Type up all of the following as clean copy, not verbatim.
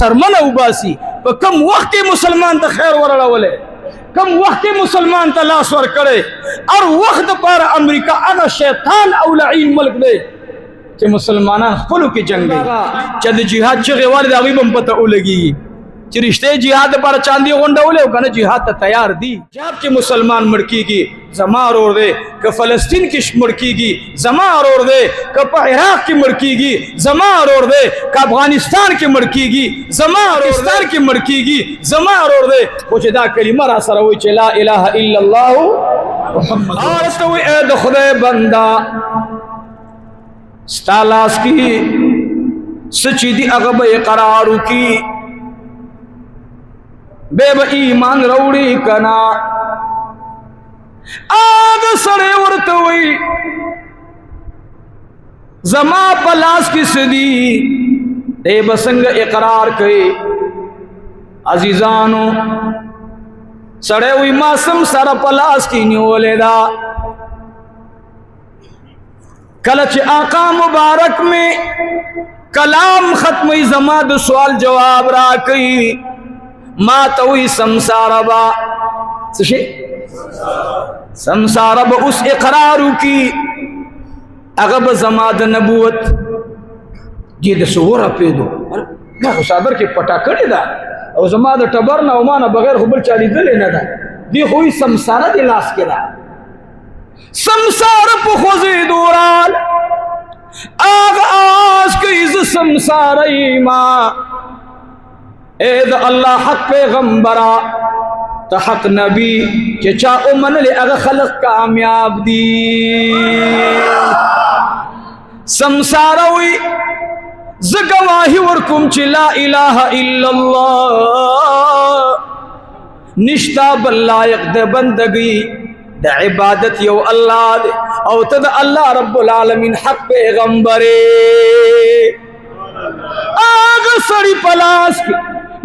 सरमन उबासी कम वक्त मुसलमान तो खैर वरड़े कम वक्त मुसलमान तो लाश वर करे और वक्त पर अमरीका अगर शैतान औलाइन मुल्क दे कि मुसलमान खुल की जंग चंद जिहाद चगे वाले दावी बम पता उलगी रिश्ते जिहाद पर चांदी गोंडौले कने जिहाद तैयार दी जब के मुसलमान मड़की की जमा और दे क फलस्तीन की मड़की की जमा और दे क इराक की मड़की की जमा और दे क अफगानिस्तान की मड़की की जमा और पाकिस्तान की मड़की की जमा और दे खुदा कलिमा रा सर वो ला इलाहा इल्लल्लाह मुहम्मद और तो ए खुदा बंदा स्तालास की सच्ची दी अगब इकरार की बेब ईमान रौड़ी कना आग सड़े उड़ते हुई जमा पलास की सदी दे बसंग इकरार के अजीजानो सड़े हुई मासम सारा पलास की न्योलेदा कलच आका मुबारक में कलाम खत्म जमा दो सवाल जवाब रा कई मा तवी संसारबा संसारब उस इकरार की अगब जमाद नबूवत ये दसोरा पे दो ना खुशादर के पटा करे दा और जमाद टबर ना उमाना बगैर हुबल चाली दे लेना दा दी हुई संसारा दिलास के दा संसार पे खोजे दूराल आग आज के इस संसार ईमा एद अल्लाह हक पैगंबरा तो हक नबी के चा उमन ले अगर खलक कामयाब दी संसार हुई जगवाही वरकुम चिला इलाहा इल्लल्लाह निश्ता बल्लायक दे बंदगी द इबादत यो अल्लाह और तद अल्लाह रब्बुल आलमीन हक पैगंबरे आग सड़ी पलास की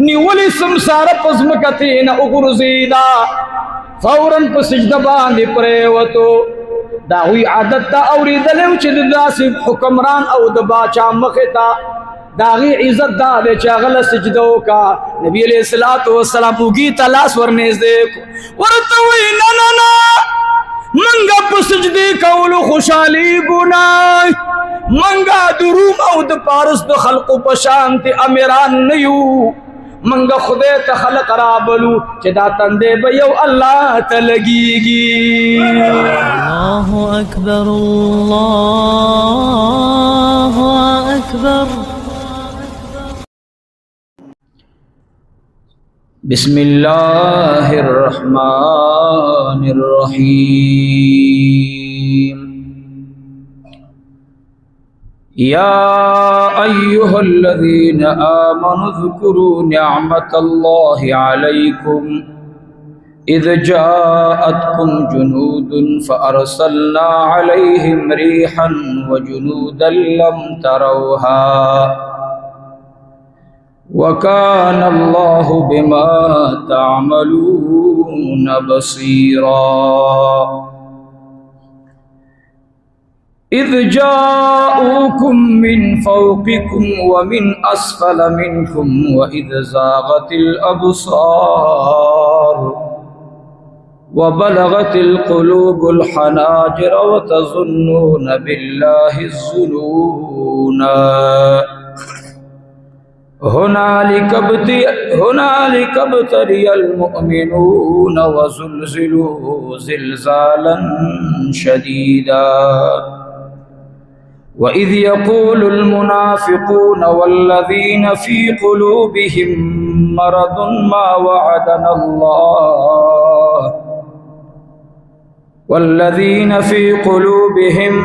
निवली संसार पज़मकती न उगुरज़ीदा फौरन पर सिजदा बांधे प्रेवतो दा हुई आदत दा औरी दले उचित दासी हुक्मरान औ द बाचा मखता दागी इज्जत दा दे चागल सिजदो का नबी अलैहिस्सलातु वस्सलाम उगी तलाश वरनेज दे वरतोई ना ना ना मंगा पर सिजदे कौल खुशाली गुनाह मंगा दुरूम औ द पारस द खल्क़ पशांत अमीरान नयू मंगा खुदे तखल कराबलू चदा तंदे बयो अल्लाह तलगीगी अल्लाहु अकबर बिस्मिल्लाहिर रहमानिर रहीम या अय्युहल्लज़ीना आमनु ज़्कुरू निअमतल्लाहि अलैकुम इज़ जाअतकुम जुनूदुन फ़अरसलना अलैहिम रीहन व जुनूदन लम तरौहा व काना अल्लाहु बिमा तअमलून बसीरा इज़ जाऊकुम मिन फ़ौक़िकुम व मिन अस्फ़ल मिनकुम व इज़ ज़ाग़तिल अब्सार व बलगतिल क़ुलूबुल हनाजिर व तज़ुन्नून बिल्लाहि ज़ुनूना हुनालिक इब्तलियल मुअमिनून व ज़ुल्ज़िलू ज़िल्ज़ालन शदीदा वइज़ यक़ूलुल मुनाफ़िक़ून वल्लज़ीन फ़ी क़ुलूबिहिम मरदुन मा वअदनल्लाह वल्लज़ीन फ़ी क़ुलूबिहिम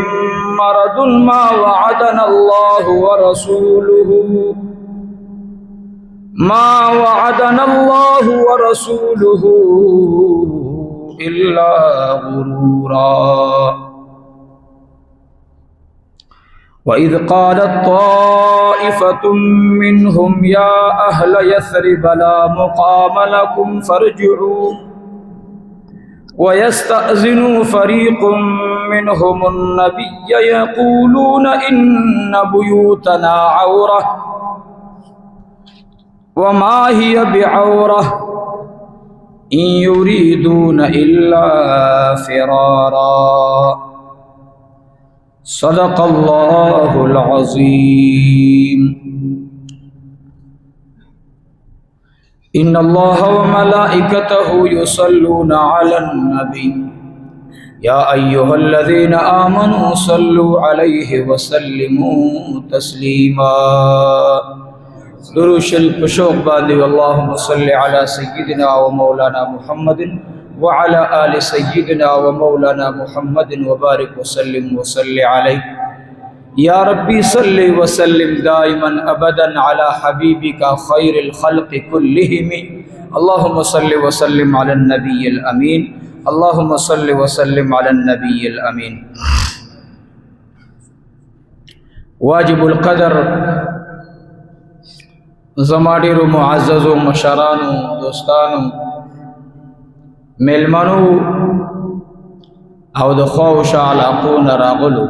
मरदुन मा वअदनल्लाहु व रसूलुहु इल्ला गुरूरा वइज़ क़ालत ताइफ़तुम मिनहुम या अहल यस्रिब ला मुक़ाम लकुम फ़र्जिऊ वयस्तअज़िनु फ़रीक़ुम मिनहुमुन नबिय्य यक़ूलून इन्न बुयूतना औरह وما هي بعورة إن يريدون إلا فرارا صدق الله العظيم إن الله وملائكته يصلون على النبي يا أيها الذين آمنوا صلوا عليه وسلموا تسليما دروش الشوق باندي اللهم صل على سيدنا ومولانا محمد وعلى آل سيدنا ومولانا محمد وبارك وسلم وصل عليه يا ربي صل وسلم دائما أبدا على حبيبك خير الخلق كلهم اللهم صل وسلم على النبي الأمين اللهم صل وسلم على النبي الأمين واجب القدر زمادیرو معززو مشرانو دوستانو ملمنو او د خوش علاقون راغلو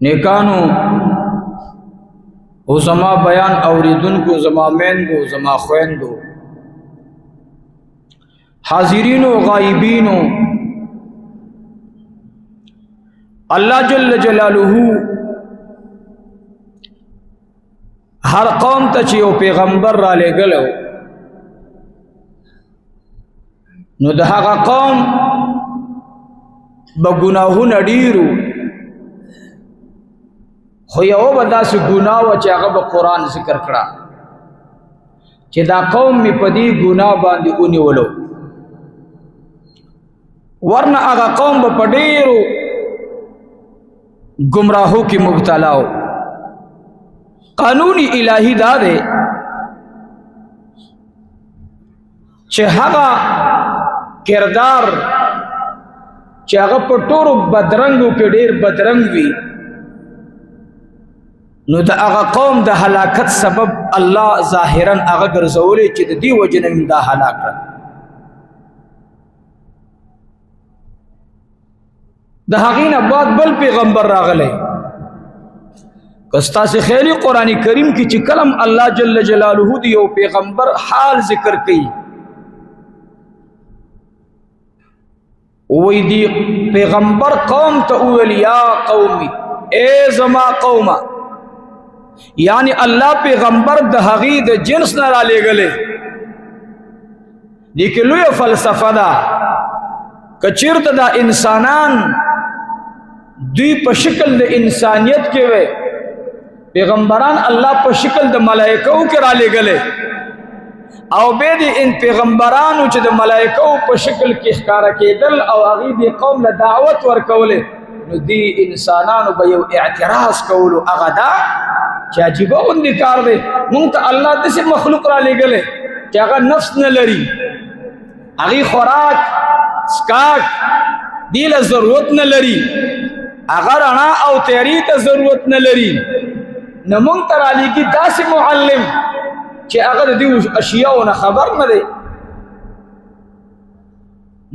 نیکانو او زما بیان اوریدونکو زما میندو زما خویندو حاضرینو غائبینو اللہ جل جلالہ ہر قوم ته چې یو پیغمبر را لېږلو نو د هغه قوم به ګناهونه ډېرو خو یوه به داسې ګناه وه چې هغه به قرآن ذکر کړه چې دا قوم مې په دې ګناه باندې ونیولو ورنه هغه قوم به په ډېرو ګمراهو کې مبتلا و قانونی الہی دا دے چې هغه کردار چې هغه په ټولو بدرنګو کې ډېر بدرنګ وي نو د هغه قوم د هلاکت سبب الله ظاهرا هغه ګرځولی چې د دې وجې نه دا هلاک کړه د هغې نه بعد بل پیغمبر راغلی کستا سے خیلی قرآن کریم کی چی کلم اللہ جل جلالہ دیو پیغمبر حال ذکر کی وی دی پیغمبر قوم تا اول یا قومی اے زما قوم یعنی اللہ پیغمبر د هغې د جنس نه را لېږلی دې کې لویه فلسفه ده که چېرته دا انسانان دوی په شکل د انسانیت کې وی پیغمبران اللہ په شکل د ملائکو کې را لېږلی او بیا د ان پیغمبرانو چې د ملائکو په شکل کې ښکاره کېدل او هغې دې قوم له دعوت ورکولې نو دې انسانانو به یو اعتراض کولو هغه دا چې عجیبه غوندې کار دی مونږ ته الله داسې مخلوق را لېږلی چې هغه نفس نه لري هغې خوراک څښاک دې له ضرورت نه لري هغه رڼا او تیاري ته ضرورت نه لري نو مونږ ته رالیږي داسې معلم چې هغه د دې اشیاو نه خبر نه دی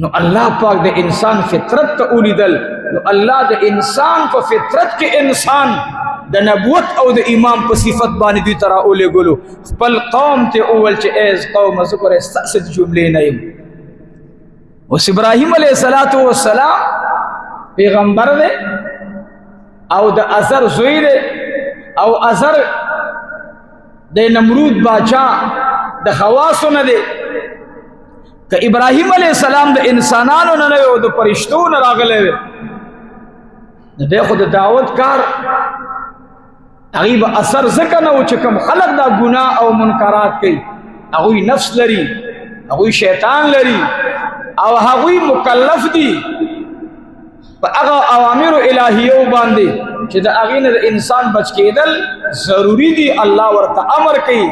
نو الله پاک د انسان فطرت ته ولیدل نو الله د انسان په فطرت کې انسان د نبوت او د امام په صفت باندې دوی ته راولېږلو خپل قوم ته وویل چې ایز قوم زه ګوره ستاسې د جملې نه یم اوس ابراهیم علیه السلام پیغمبر دی او د ازر زوی دی او ازر د نمرود باچا د خواصو نه دی که ابراهیم علیه السلام د انسانانو نه نه و د فرشتو نه راغلی وی نو دی خو د دعوت کار هغوی به اثر ځکه نه و چې کوم خلق دا ګناه او منکرات کوي هغوی نفس لري هغوی شیطان لري او هغوی مکلف دي په هغه اوامرو الهیو باندې چې د هغې نه د انسان بچ کېدل ضروري دي الله ورته امر کوي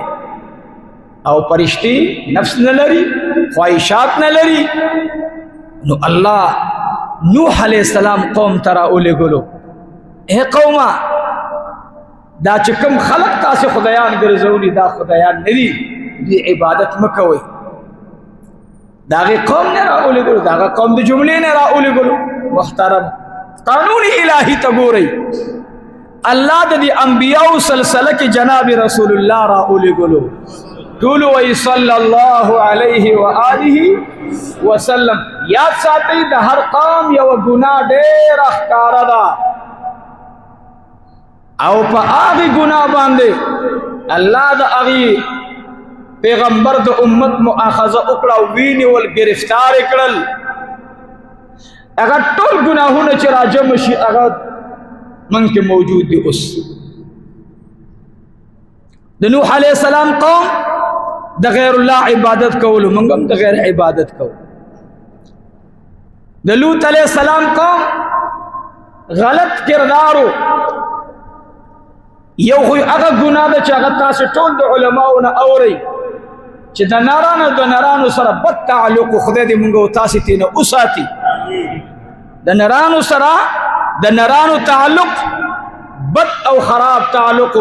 او فرشتي نفس نه لري خواهشات نه لري نو الله نوح علیہ السلام قوم ته راولېږلو اے قومه دا چې کوم خلق تاسې خدایان ګرځولي دا خدایان نه دي دوی عبادت مه کوئ د هغې قوم نه راولېږلو د هغه قوم د جملې نه راولېږلو محترم قانون الهی ته ګورئ الله د دې انبیاء سلسله کې جناب رسول الله را اولګلو ټول وی صلی الله علیه و آله وسلم. یاد ساتئ د هر قوم یو ګناه ډېر ښکارا ده او په هغه ګناه باندې الله د هغه پیغمبر د امت مؤاخذه وکړه او وینول گرفتار کړل. هغه ټول ګناهونه چې راجم شي هغه من کې موجود دي. اوس د نوح علیہ السلام قوم د غیر الله عبادت کولو، موږ هم د غیر عبادت کوو. د لوط علیہ السلام قوم غلط کردارو، یو خو هغه ګناه ده چې هغه تاسو ټول د علماو نه اورئ چې د نارانو سره بد تعلق خدای دې موږ او تاسو تینه وساتي. د نارانو سره د نارانو تعلق بد او خراب تعلق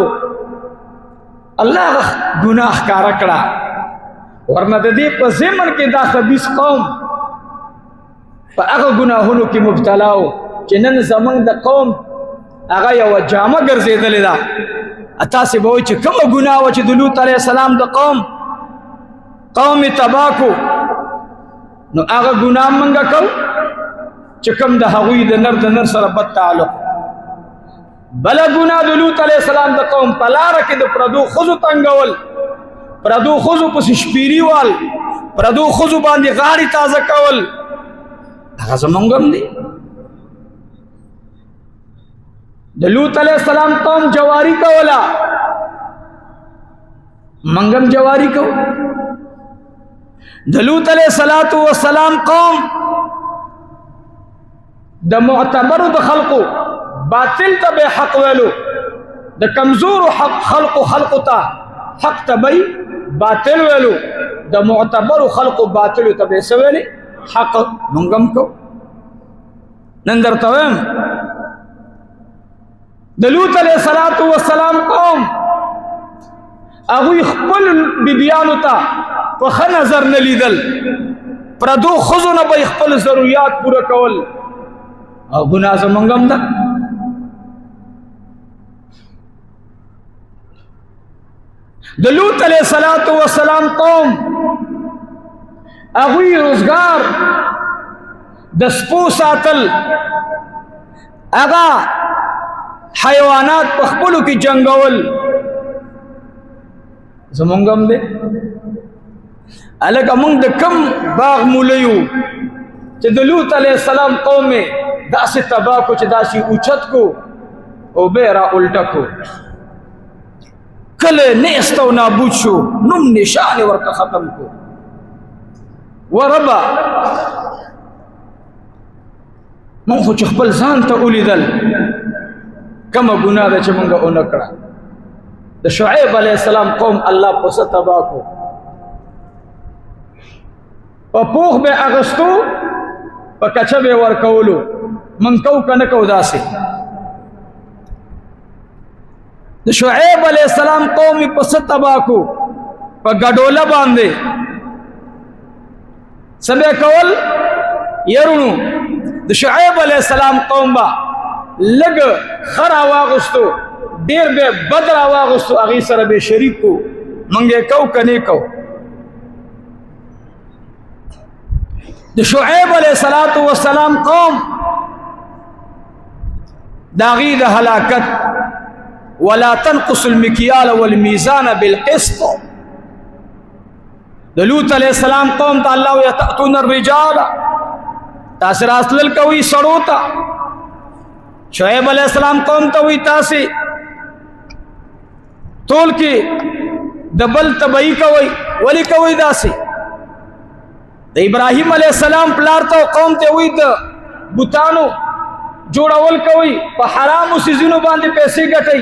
الله ګناه ښکارا کړه. ورنه د دې په زمن کې دا خبيث قوم په هغه ګناهونو کې مبتلا و چې نن زمونږ د قوم هغه یو جامه ګرځېدلې ده. تاسې به وایئ چې کومه ګناه وه چې د لوط علیه السلام د قوم تباه کو، نو هغه ګناه موږ کوو چې کوم د هغوی د نر سره بد تعلق. بله ګناه د لوط علیه السلام د قوم په لاره کې د پردو ښځو تنګول، پردو ښځو پسې شپیري وال، پردو ښځو باندې غاړې تازه کول، هغه زمونږ هم دی. د لوط علیہ السلام قوم جواری کولا، منگم جواری کو. د لوط علیہ السلام قوم د معتبر د خلقو باطل ته به حق ویلو، د کمزور خلقو ته حق ته به باطل ویلو، د معتبر خلقو باطل ته به سویلې حق منگم کو. نن درته وایم د لوط علیہ السلام قوم هغوی خپل بیبیانو ته په ښه نظر نه لیدل، پردو ښځو نه به خپل ضروریات پوره کول، او ګناه زموږ هم ده. د لوط علیہ السلام قوم هغوی روزګار د سپو ساتل، هغه حیوانات په خپلو کې جنګول، زمونږ هم دی. هلکه موږ د کم باغ مولیو چې د لوط علیہ السلام قوم یې داسې تباه کو چې داسې اوچت کو او بیا را الټه کو، کله نیست او نابود شو، نوم نشان یې ورته ختم کو. وربه موږ خو چې خپل ځان ته ولیدل کمه ګناه ده چې مونږ ونه کړه. د شعیب علیہ السلام قوم الله پسه تباه کو، په پوخ به اغستو په کچه به ورکولو، من کو کنه کو داسې. د شعیب علیہ السلام قوم پسه تباه کو په ګډوله باندې سبه کول يرونو. د شعیب علیہ السلام قوم با لګ خرا واغستو، ډیر به بدر واغستو، هغه سره به شریک کو، منګه کو کني کو. د شعیب علیہ السلام قوم داغی د هلاکت ولا تنقص المکیال والمیزان بالقسط. د لوط علیہ السلام قوم ته الله یتأتون الرجال، تاسو راتلل کوي سړو ته. شعیب علیہ السلام قوم ته وی تاسې تول کې د بل تبعی کوي، ولی کوي داسې؟ د ابراهیم علیہ السلام پلار ته قوم ته وی د بوتانو جوړول کوي، په حرامو سيزونو باندې پیسې ګټي،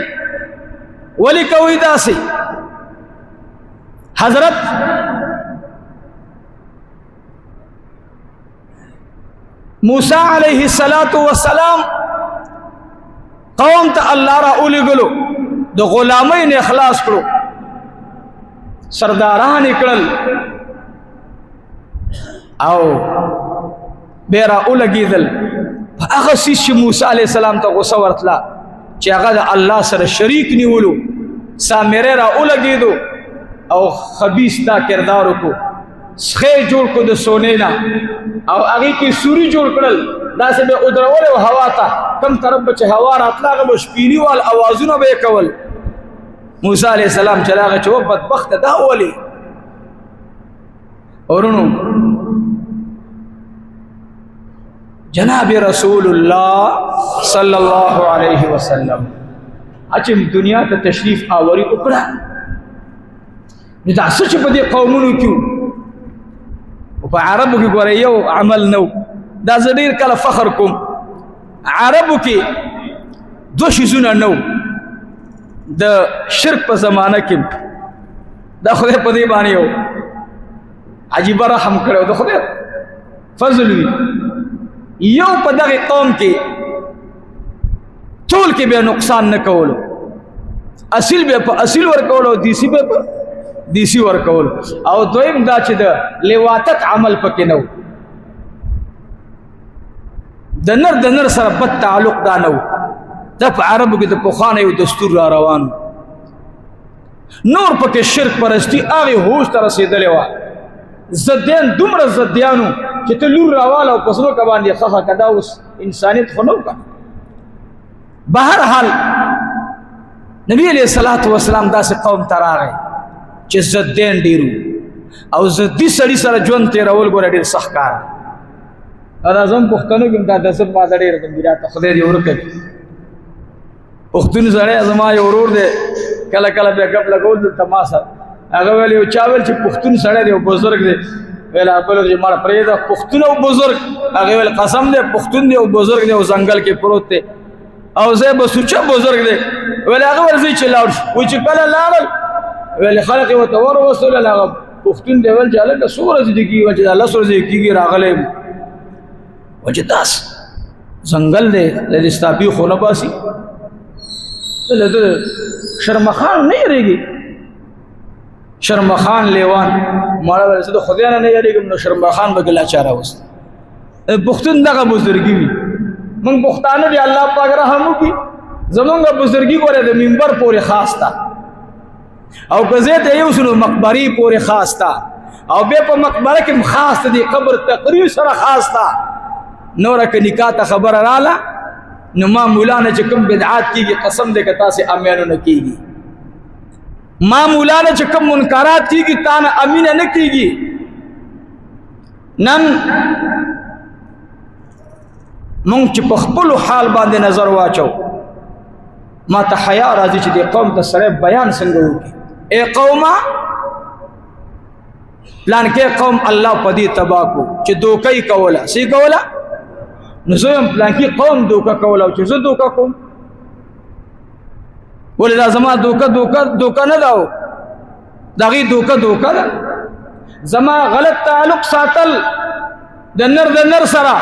ولی کوي داسې؟ حضرت موسی علیہ السلام قوم ته الله را اولګلو، د غلامۍ نه اخلاص کړو، سرداران کړل او بیره اولګیدل. هغه سیس چې موسی علیہ السلام ته غوسه ورتله چې هغه د الله سره شریک نیولو سامره را ولګېدو او خبیث دا کردار وکړو سخې جوړ کو د سونې نه او هغې کې سوري جوړ کړل داسې به ودرولې و هوا ته کم طرف به چې هوا راتله هغه به شپیني وال اوازونه به یې کول موسی علیه السلام چې راغی چې و بدبخته دا ولې ورونو جناب رسول الله صلی الله علیه وسلم چې دنیا ته تشریف آوری وکړه نو دا څه چې په دې قومونو کې په عربو کې ګوره یو عمل نو دا زه ډېر کله فخر کوم عربو کې دوه شیزونه نو د شرک په زمانه کې دا خدای په دې باندې یو عجیبه رحم کړی د خدای فضل وي یو په دغه قوم کې ټول کې به نقصان نه کولو اصل به په اصل ورکولو دیسی به په دیسی ورکولو او دویم دا چې د لواطت عمل پکې نه و د نر سره بد تعلق دا نه و دا په عربو کې د پخوانه یو دستور را روان نور پکې شرک پرستی هغې هوش ته رسېدلې وه زدیان دومره زدیانو چې ته لور راواله او په ځمکه باندې خښه که دا اوس انسانیت خو نه و که بهرحال نبی علیه الصلاة والسلام داسې قوم ته راغی چې زدیان ډېر او زدي سړي سره ژوند تېرول ګوره ډېر سخت کار دی او دا زموږ پښتنو کې هم دا دسب ماده ډېره ده میراته خدای دې ورکړي پښتون سړی زما یو ورور دی کله کله بیا ګپ لګول دلته ما سره هغه ویل یو چا ویل چې پښتون سړی دی او بزرګ دی ویل بل چې ماړه پرېږده پښتون او بزرګ هغې ویل قسم دی پښتون دی او بزرګ دی او ځنګل کې پروت دی او زه به سوچه بزرګ دی ویل هغه ویل زه چې لاړ شو وایي چې کله لاړل ویل خلق یې ورته وروستلل هغه پښتون دی ویل چې هلکه څو ورځې دې کېږي چې دا 10 ورځې کېږي راغلی یم وایي چې داس ځنګل دی د ستا بیخ ونه باسي د شرمخان نه یېرېږي شرمخان لیوان ماړه ویل زه د خدای نه یېرېږم نو شرمخان به ګلا چا راوست پښتون دغه بزرګي وي موږ پښتانه دی الله پاک رحم وکړي زمونږ بزرګي ګوره د منبر پورې خاص ده او که زه ته یو سلو مقبرې پورې خاص ده او بیا په مقبره کې هم خاص ده د قبر تقریر سره خاص ده نوره که نکاح ته خبره راله نو ما مولانا چې کوم بدعات کېږي قسم دی که تاسې امیانو نه کېږي ما مولانا چې کوم منکرات کېږي تا نه امینه نه کېږي نن مونږ چې په خپلو حال باندې نظر واچو ما ته حیا راځي چې دې قوم ته سړی بیان څنګه وکړي ای قومه پلانکې قوم الله په دې تباه کو چې دوکه یې کوله څه یې کوله نو زه یم پلانکي قوم دوکه کوله او چې زه دوکه کوم ولې دا زما دوکه نه ده د هغې دوکه ده زما غلط تعلق ساتل د نر سره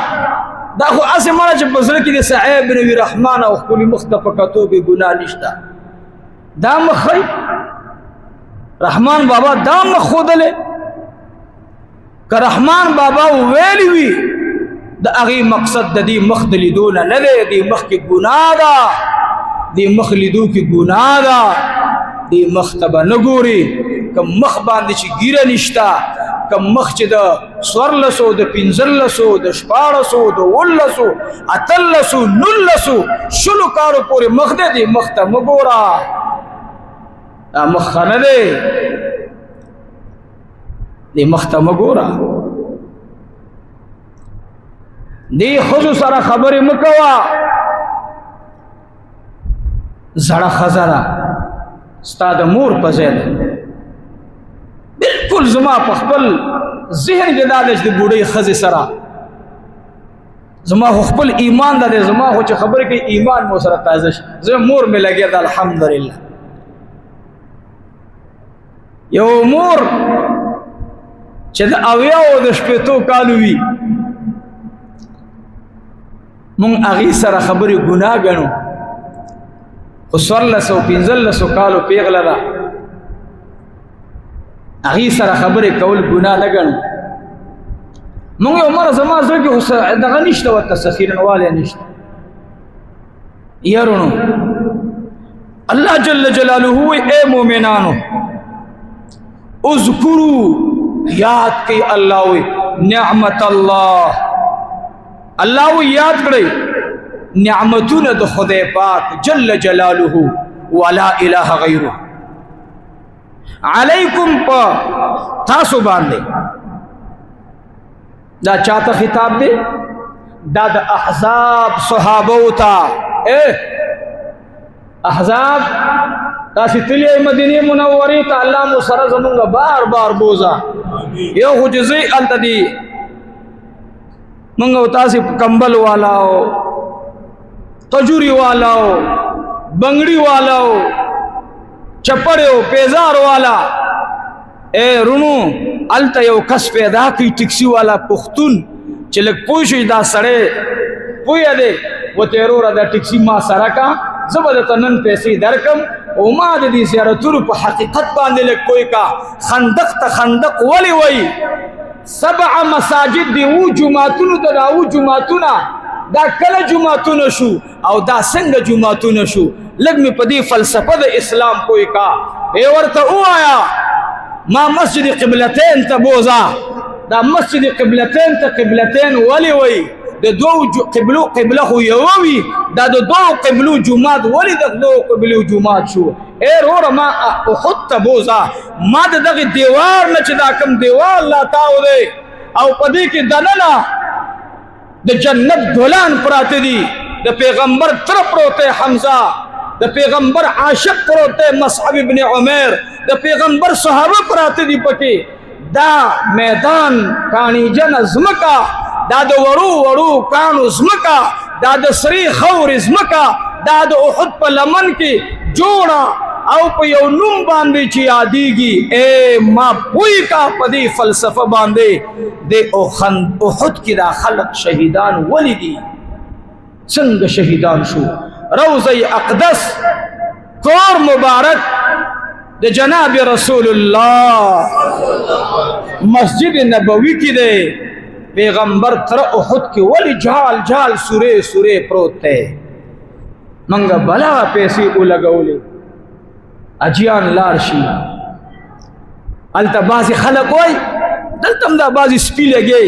دا خو هسې مړه چې په زړه کې د صعیب بن وي رحمان او ښکلي مخ ته په کتو کې ګناه نشته دا مخ ښایي رحمان بابا دا مخ ښودلی که رحمان بابا ویلی وي د هغې مقصد د دې مخ د لیدو نه دی دې مخ کې ګناه ده دې مخ لیدو کې ګناه ده دې مخ ته به نه ګوري که مخ باندې چې ګیره نشته که مخ چې د 1400 د 1500 د 1400 د 1800 1800 1900 شلو کارو پورې مخ دی دې مخ ته مه ګوره دا مخ ښه نه دی دې مخ ته مه ګوره دې ښځو سره خبرې مه کوه زړه ښځه ده ستا د مور په ځای ده بالکل زما په خپل ذهن کې دا دی چې د بوډۍ ښځې سره زما خو خپل ایمان ده دی زما خو چې خبرې کوي ایمان مو سره تازه شي زه مور مې لګیا ده الحمدلله یو مور چې د 80 او د 80 کالو وي مونږ هغې سره خبرې ګناه ګڼو خو 1400-1500 کالو پیغله ده هغې سره خبرې کول ګناه نه ګڼو مونږ یو مره زما زړه کې خو دغه نشته ورته سخیرنوالی نشته یارونو اللہ جل جلالہ اے مومنانو اذکرو یاد کی اللہ نعمت اللہ یاد کرے نعمتون دو خدای پاک جل جلالہ ولا الہ غیرہ علیکم پا تاسو باندے دا چاہتا خطاب دے دا دا احزاب صحابو تا احزاب دا ستلی مدینی منوری تا اللہ مسرز منگا بار بار بوزا یو خجزی علتا دی منگا تاسی کمبل والاو تجوری والاو بنگڑی والاو چپڑیو پیزار والا اے رونو علتا یو کس پیدا کی ٹکسی والا پختون چلک پوشش دا سڑے پویا دے وہ تیرو را دا ٹکسی ما سرکا زبادتا نن پیسی درکم او ما دا دی زیارتونو پا حقیقت باندے لک کوئی کا خندق تا خندق ولی وی 7 مساجد دی او جماعتونو تا دا او جماعتونا دا کل جماعتونو شو او دا سنگ جماعتونو شو لگ میں پدی فلسفہ دا اسلام کوئی کا اے ورطا او آیا ما مسجد قبلتین تا بوزا دا مسجد قبلتین تا قبلتین ولی وی دا دو قبلہ خو یووی دا دو قبلو جماعت ولی دا دو قبلو جماعت شو اے رورا ما اخد تا بوزا ما دا دغی دیوار نچ دا کم دیوار لا تاو دے او پدی کی دننا دا جنت دولان پراتی دی دا پیغمبر طرف روتے حمزہ دا پیغمبر عاشق پروتے مصعب ابن عمیر دا پیغمبر صحابہ پراتی دی پکی دا میدان کانی جن ازمکا دا دا ورو ورو کانو ازمکا دا دا سری خور ازمکا دا دا احد پا لمن کی جوڑا او پا یو نم باندے چی آدیگی اے ما پوئی کا پدی فلسفہ باندے دے احد کی دا خلق شہیدان ولی دی سنگ شہیدان شو روضی اقدس کور مبارک دے جناب رسول اللہ مسجد نبوی کی دے پیغمبر تر احد کی ولی جھال جھال سورے سورے پروتے منگا بلا پیسی او لگولی اجیان لارشی علتا بازی خلق ہوئی دلتم دا بازی سپی لگے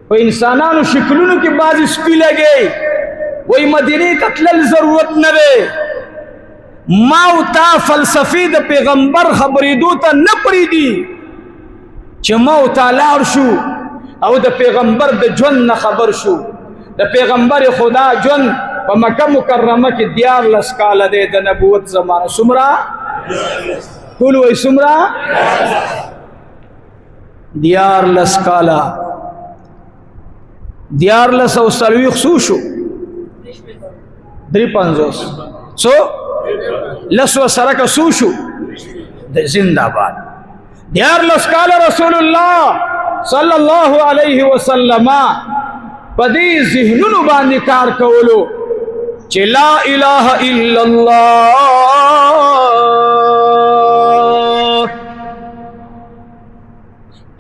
و انسانانو شکلونو کی بازی سپی لگے وہی مدینی تطلل ضرورت نبے ماو تا فلسفی دا پیغمبر خبری دو تا نپری دی چھ ماو تا لار شو او دا پیغمبر دا جن خبر شو دا پیغمبر خدا جن و مکہ مکرمہ کی دیار لسکالا دے دا نبوت زمانہ سمرا کولو ای سمرا دیار لسکالا دیار لسو سلویخ سوشو 350 سو لسو سرک سوشو زندہ باد دیار لسکال رسول اللہ صلی اللہ علیہ وسلم پدی ذہنونو باندې کار کولو چې لا الہ الا اللہ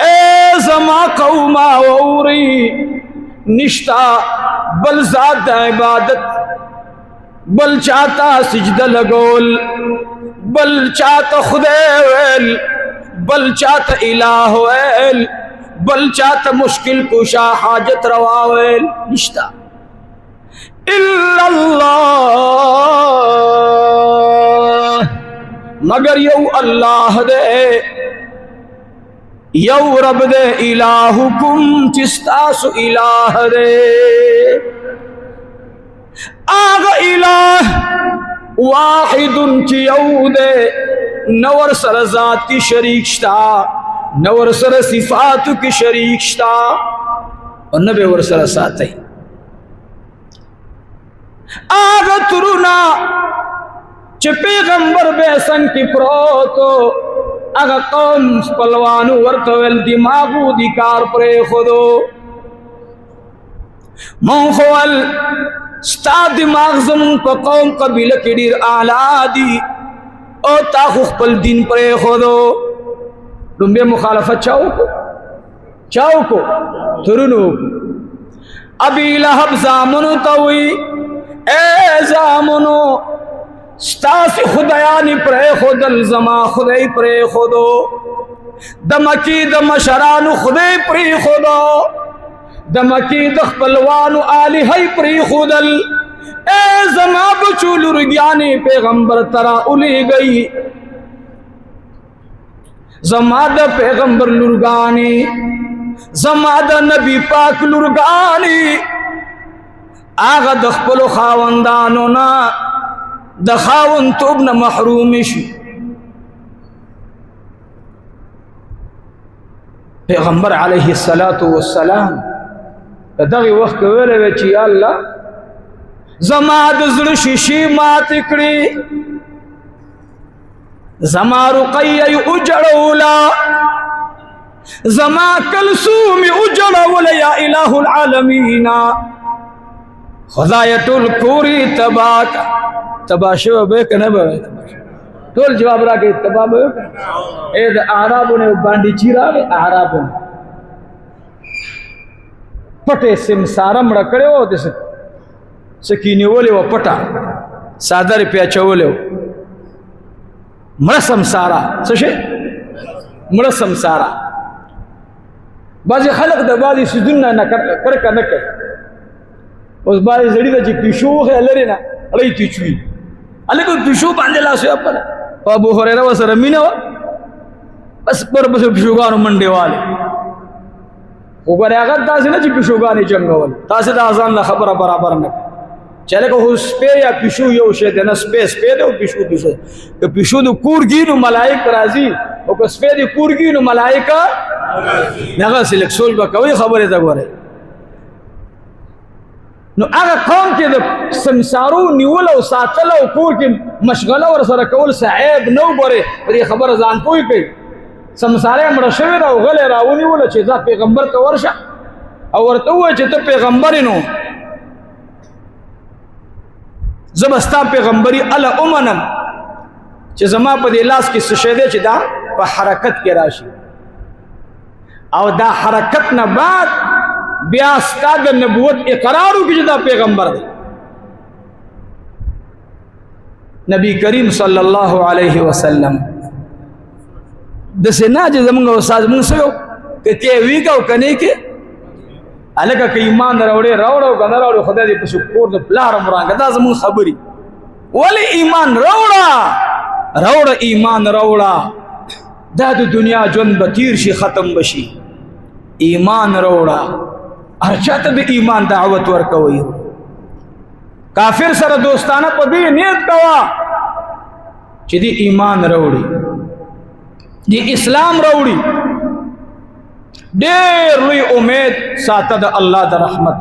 اے زما قوما ووری نشتا بل ذات عبادت بل چاہتا سجدہ لگول بل چاہتا خدای ویل بل چاہتا الہ ویل بل چاہتا مشکل کشا حاجت روا ویل نشتا الا اللہ مگر یو اللہ دے یو رب دے الہکم چستاسو الہ دے آغا الہ واحد چیو دے نور سر ذات کی شریک شتا نور سر صفات کی شریک شتا اور نبی ور سر ساتھ آغا ترونا چی پیغمبر بے سنگ کی پروتو آغا قوم پلوانو ورطویل دماغو دیکار پرے خودو منخوال ستا دماغ زمون پا قوم قبیلہ کی دیر آلہ دی او تاخو خپل دین پرے خودو دنبے مخالفت چاہو کو ترنو ابی لہب زامنو توی اے زامنو ستاسی خدایانی پرے خودل زما خدای پرے خودو دمکی دمشرانو خدای پرے خودو دمکی دخپلوانو آلیہی پرے خودل اے زما بچول رگیانی پیغمبر ترا الی گئی زما دا پیغمبر لرگانی زما دا نبی پاک لرگانی آغا دخپلو خاوندانو نا د خاون توب نه محروم شي پیغمبر علیه الصلاۃ والسلام دغه وخت ویل چې یا الله زما د زړه شیشې مات کړې زما رقیه اجړولا زما کلثوم اجړولا یا الہ العالمین خدای ټول کوری تباک تباشو به کنه به ټول جواب راکې تبا به اے د اعرابونه باندې چیرې اعرابونه پټه سمسار مړ کړو د سکینه ولې و پټه صادر پیاچولې مړ سمسارا څه شي مړ سمسارا بعض خلق د بعضی سجدونه نه کړ کنه کوي اوس بعض زړی د چې پښو لري نه اړې تی چوي الګو پښو باندې لاس یې خپل ابو هريره وسره مينه بس پر بس پښوګانو منډه والے وګوره هغه تاسو نه چې پښوګانې چنګول تاسو د اذان له خبره برابر نه چله کو سپه یا پښو یو شه د نه سپه د پښو که پښو د کورګینو ملائک راځي او که سپه د کورګینو ملائکه هغه سلیک سوچ وکوي خبره ده ګوره نو هغه قوم کې د سمسارو نیول او ساتل او کور کې مشغله ور سره کول صعيب نو غره په خبره ځان پوي کوي سمساره مړ شوی دا غلې راونی ول چې ځا پیغمبر ته ورشه او ورته و چې ته پیغمبر نو زبستا پیغمبري ال امنم چې زما په دې لاس کې څه شه دي چې دا په حرکت کې راشي او دا حرکت نه بعد بیا ستاد نبوت اقرارو کی جدا پیغمبر دی نبی کریم صلی اللہ علیہ وسلم دسنا جو زمانگا استاد مونږ سو کته ویګو کنه کې الګه کې ایمان راوړې کنه راوړې خدای دې په شکر د پلار مرانګه دا زمون خبري ولی ایمان راوړه ایمان راوړه دا د دنیا ژوند به تیر شي ختم بشي ایمان راوړه ارچاته د ایمان دعوت ورکوي کافر سره دوستانه په دې نیت کوا چې دی ایمان راوړي دی اسلام راوړي ډېر لوی امید ساته د الله د رحمت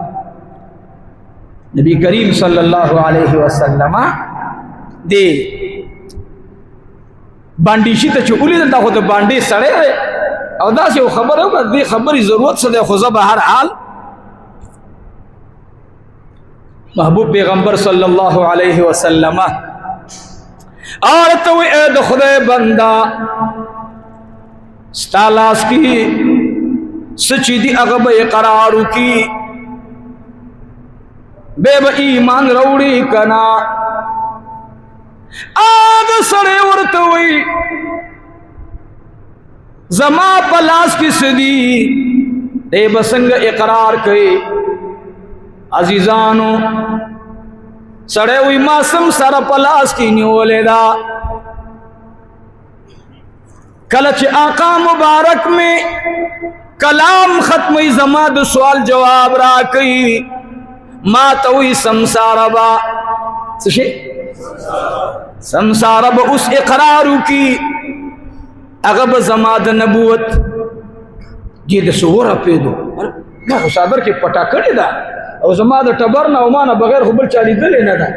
نبی کریم صلی الله علیه وسلم دی باندې شي ته چې ولې دا خو د باندې سړی او دا څه خبره ده دې خبري ضرورت څه ده خو زه به هر حال محبوب پیغمبر صلی اللہ علیہ وسلم آرتو اے د خدای بندہ ستالاس کی سچی دی اغب اقرارو کی بے با ایمان روڑی کنا آد سڑے ورتوئی زما پلاس کی سدی دے بسنگ اقرار کئی عزیزانو سڑے ہوئی ماسم سر پلاس کی نیولے دا کلچ آقا مبارک میں کلام ختمی زماد سوال جواب را کئی ما توی سمساربا سشے سمساربا اس اقرارو کی اغب زماد نبوت جید سورا پیدو ما خسادر کی پٹا کردی دا او زما د ټبر نه او ما نه بغیر خو بل چا لیدلې نه ده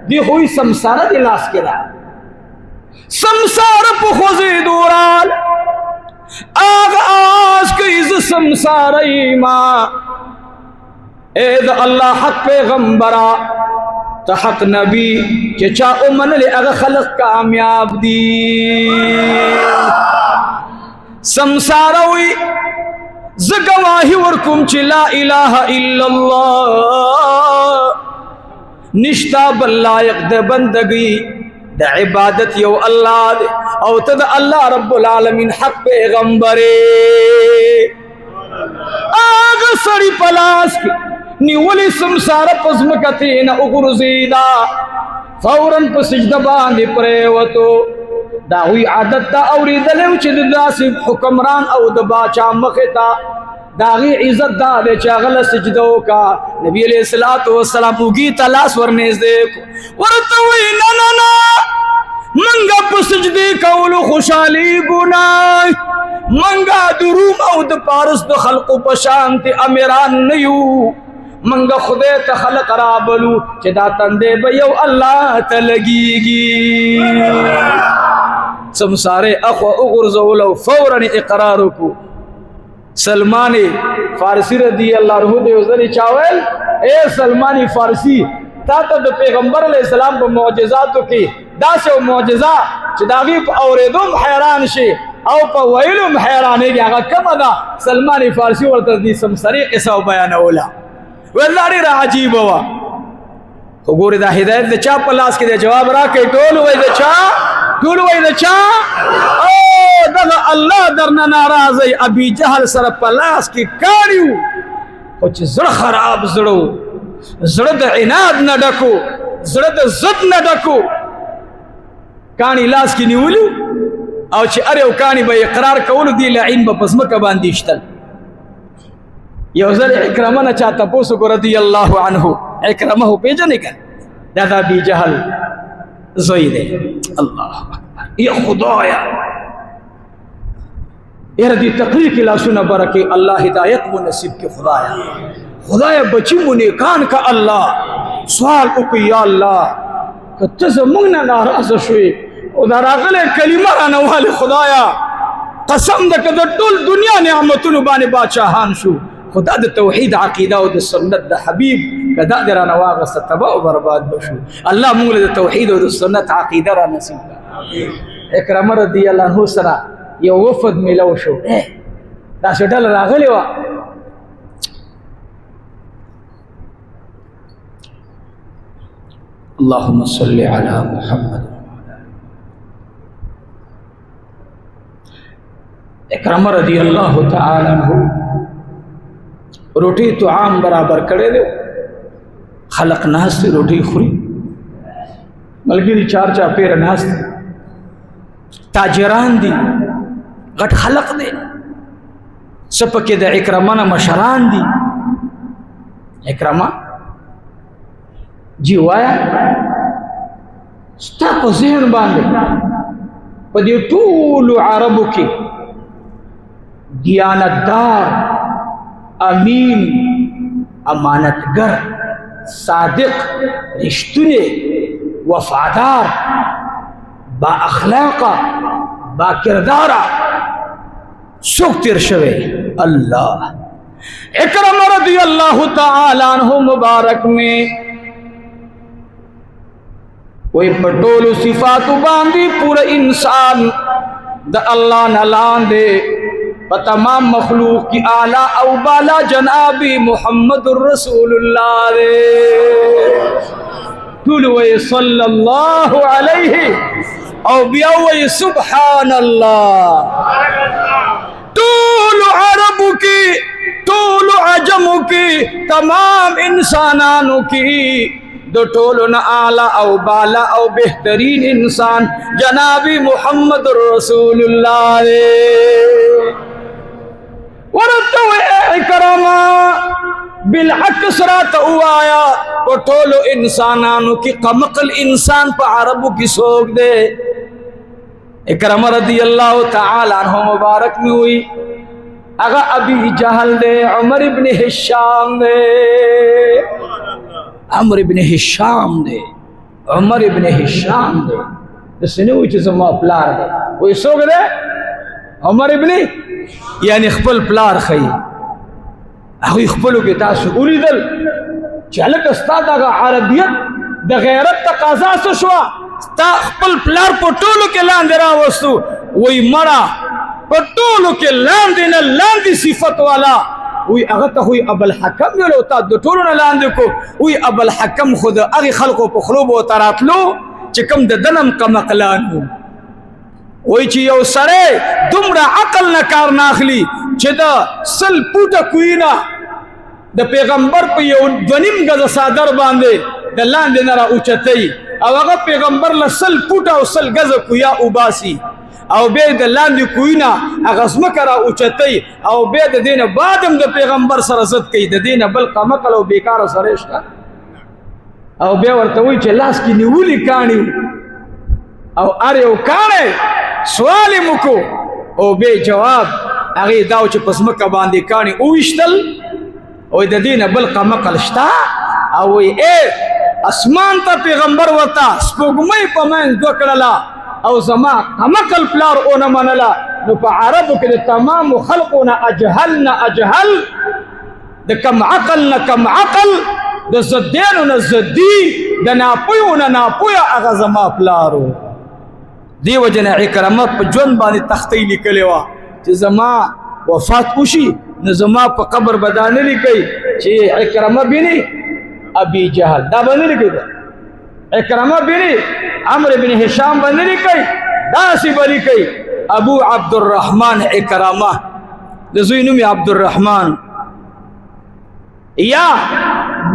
دی خو یې سمساره د لاس کې ده سمساره په خوځې دوران آغا آس کوي زه سمساره یما اے د الله حق پیغمبره ته حق نبی چې چا ومنلې هغه خلق کامیاب دي سمساره وي زگواہی ورکم چی لا الہ الا اللہ نشتا بل لائق دے بندگی د عبادت یو الله دے او ته د الله رب العالمین حق پیغمبر آغا سڑی پلاس کی نیولی سمسار پزمکتین اغرزیدہ فوراً پا سجدہ باندی پریوتو دا ہوئی عادت دا اوری دلیو چی دا سی حکمران او دا باچا مختا داغی عزت دا دے چاغل سجدو کا نبی علیہ السلام اگی تلاس ورنیز دیکھو ورطوئی نا منگا پا سجدی کولو خوشحالی گنائی منگا دروم او دا پارس دا خلق پشانتی امیران نیو منگا خدای تا خلق رابلو چی دا تندے بیو اللہ تلگیگی سمسارے اخو اغرزولو فوراً اقرارو کو سلمان فارسی رضی اللہ عنہ دے وزری چاول اے سلمان فارسی تا تا دا پیغمبر علیہ السلام پا معجزاتو کی دا سے معجزہ چی داغی پا اوریدوم حیران شی او پا ویلوم حیرانے گیا اگا کم دا سلمان فارسی ورطا دی سمسری قصہ و بیان اولا واللہ را عجیب ہوا خگوری دا ہدایت دا چا پلاس کی دے جواب را کے ٹولو وی دا چا دا اللہ درنا ناراضی ابی جہل سر پلاس کی کاریو خوچ زڑ خراب زڑو زڑ دا عناد نہ ڈکو زڑ دا زد نہ ڈکو کانی لاس کی نیولو او چی ارے کانی با اقرار کولو دی لعین با پزمک باندیشتل یوزر اکرمہ نا چاہتا پوسو کو رضی اللہ عنہ اکرمہ ہو پیجنے کر دادا بی جہل زویدے اللہ اکبر یا خدایا یہ ردی تقریر کی لاسونا برکے اللہ ہدایت و نصیب کے خدایا بچی منیکان کا اللہ سوال اکی یا اللہ کتز منگنا ناراض شوئی او در اغل کلمہ رانوال خدایا قسم دا کدر طول دنیا نعمتون بانے باچاہان شو خدا دا توحید عقیدہ و دا سنت دا حبیب کدا دا رانواغ ستبا و برباد بشو اللہ مونگل دا توحید و دا سنت عقیدہ را نصیب دا اکرم رضی اللہ عنہ سرا یو وفد ملو شو دا سٹل راغلی وا اللہم صلی علی محمد اکرم رضی اللہ تعالی عنہ روٹی تو عام برابر کرے دے خلق ناستے روٹی خوری ملگیری چار پیر ناستے تاجران دی غٹ خلق دے سپکے دا اکرمانا مشران دی اکرما جی وایا ستا پا ذہن باندے پا دی طول عربو کی دیانتدار امین امانتگر صادق رشتنے وفادار با اخلاقا با کردارا سوک تیر شوے اللہ اکرم رضی اللہ تعالیٰ عنہ مبارک میں کوئی پٹولو صفاتو باندی پورا انسان دا اللہ نلان دے تمام مخلوق کی اعلیٰ او بالا جنابی محمد الرسول اللہ دے تولوی صلی اللہ علیہ او بیاوی سبحان اللہ طول عرب کی طول عجم کی تمام انسانانوں کی دو طولنا اعلیٰ او بالا او بہترین انسان جنابی محمد الرسول اللہ دے ورطو اکرما بالعکس رات اوایا وہ ٹولو انسانانو کی قمقل انسان پا عربو کی سوک دے اکرم رضی اللہ تعالی عنہ مبارک میں ہوئی اگا ابی جہل دے عمر ابن حشام دے عمر ابن حشام دے دسنے ہوئی چیز ما پلار دے وہی سوک دے عمر ابن یعنی خپل پلار خی اخوی خپلو کی تاسو اولی دل چلک استاد اگا عربیت دا غیرت تقاضا سو شوا ستا خپل پلار پٹولو کے لاندے راوستو وی مرا پٹولو کے لاندے نا لاندی صفت والا وی اغتا ہوئی ابو الحکم یلو تا دو طولو نا لاندے کو وی ابو الحکم خود اغی خلقو پخلوب و تراتلو چې کوم د دنم کمقلانو وای چې یو سړی دومره عقل نه کار ناخلی چې د سل پوټه کوینا د پیغمبر په یو دونیم غزه صادر باندې د لاندې نه را اوچتای او هغه پیغمبر له سل پوټه او سل غزه کویا وباسي او به د لاندې کوینا هغه زمکه را اوچتای او به د دینه بعدم د پیغمبر سره ضد کوي د دینه بل قمقل او بیکار سره شته او به ورته وی چې لاس کې نیولې کانی او اره یو کانی سوال مکو او به جواب هغه داو چې پسمکه باندې کانی او وشتل او د دینه بل قمقل شتا او وی اسمان ته پیغمبر وتا سپوږمۍ په من دوکړه او زما قمقل پلار او نه منلا نو په عربو کې د تمام خلقونه اجهل د کم عقل نه کم عقل د زدینو نه زدی د ناپویو نه ناپویا هغه زما پلارو دیو جن عکرمه په ژوند باندې تختې لیکلې وه چې زما وفات وشي نو زما په قبر بدانه لیکي چې عکرمه بن ابي جهل دا باندې لیکي عکرمه بن عمرو بن هشام باندې لیکي دا سی بلی کوي ابو عبد الرحمن عکرمه د زوی نوم عبد الرحمن یا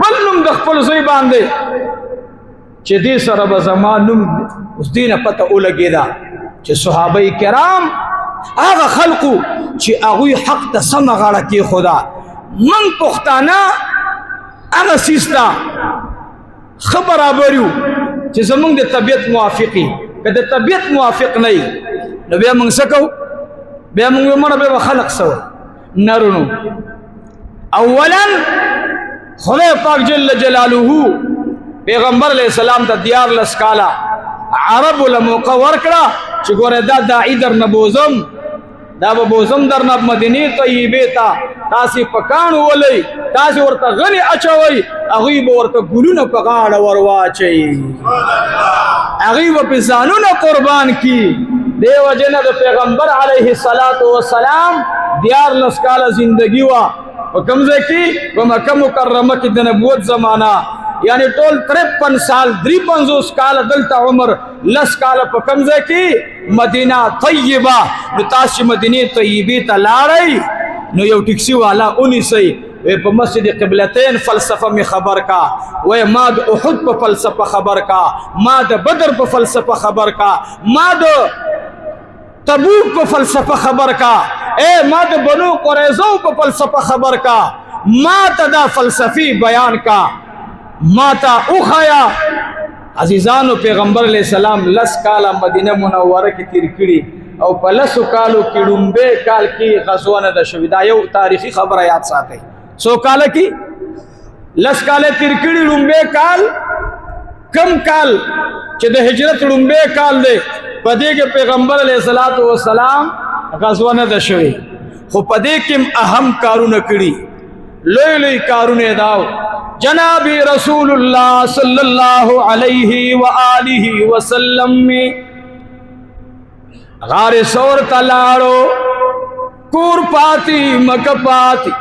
بل نوم د خپل زوی باندې چې دې سره به زما نوم اوس دینه پته ولګېده چې صحابه کرام هغه خلقو چې هغوی حق ته سمه غاړه کېښوده من پښتانه هغه سیز ته ښه برابر یو چې زمونږ د طبیعت موافق وي که د طبیعت موافق نه وي نو بیا موږ څه کوو بیا موږ ومنه بیا به خلق سوی نرونو اولا خدای پاک جل جلاله پیغمبر علیہ السلام ته دیار لس کالا عربو له موقع ورکړه چې ګوره دا داعي در نه بوزم دا به بوزم در نه مدینې طیبې ته تاسې په کاڼو ولئ تاسې ورته غلې اچوئ هغوی به ورته ګلونه په غاړه ور واچوي هغوی به پې ځانونه قربان کي دې وجې نه د پیغمبر علیه السلام دیار لس کاله زندگی وه په کوم ځای کې په مکه مکرمه کې د نبوت زمانه یعنی ټول 53 سال 53 کال دلته عمر لس کال په کوم ځای کې مدینه طیبه نو تاسو مدینه طیبه ته لاړئ نو یو ټیکسي والا ونیسئ په مسجد قبلتین فلسفه می خبر کا و ما د احد په فلسفه خبر کا ما د بدر په فلسفه خبر کا ما د تبوک په فلسفه خبر کا ما د بنو قریظه په فلسفه خبر کا ما ته دا فلسفی بیان کا ما تا اوخایا عزیزانو پیغمبر علیہ السلام لس کالا مدینه منوره کې تیر کړي او په لسو کالو کې لومبه کال کې غزوه نه ده شوې دا یو تاریخي خبره یاد ساتئ سو کال کې لس کاله تیر کړي لومبه کال کم کال چې د هجرت لومبه کال دی په دې کې پیغمبر علیہ السلام غزوه نه ده شوې خو په دې کې اهم کارونه کړي لوی لوی کارونه داو جناب رسول اللہ صلی اللہ علیہ وآلہ وسلم میں غار سور تلاڑو کور پاتی مک پاتی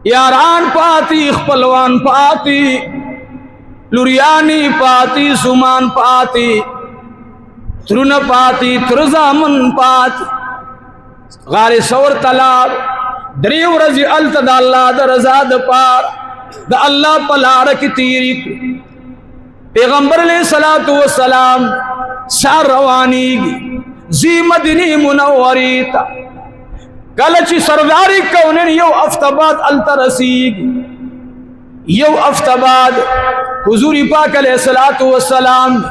یاران پاتی خپلوان پاتی لوریانی پاتی سمان پاتی ترون پاتی ترزامن پاتی غار سور تلاڑ دریو رضی التد اللہ در رضاد پار دا اللہ پلار کی تیری پیغمبر علیہ السلام سار روانی گی زی مدینی منوری تا کلچی سرداری کونین یو افتباد الترسیگی یو افتباد حضوری پاک علیہ السلام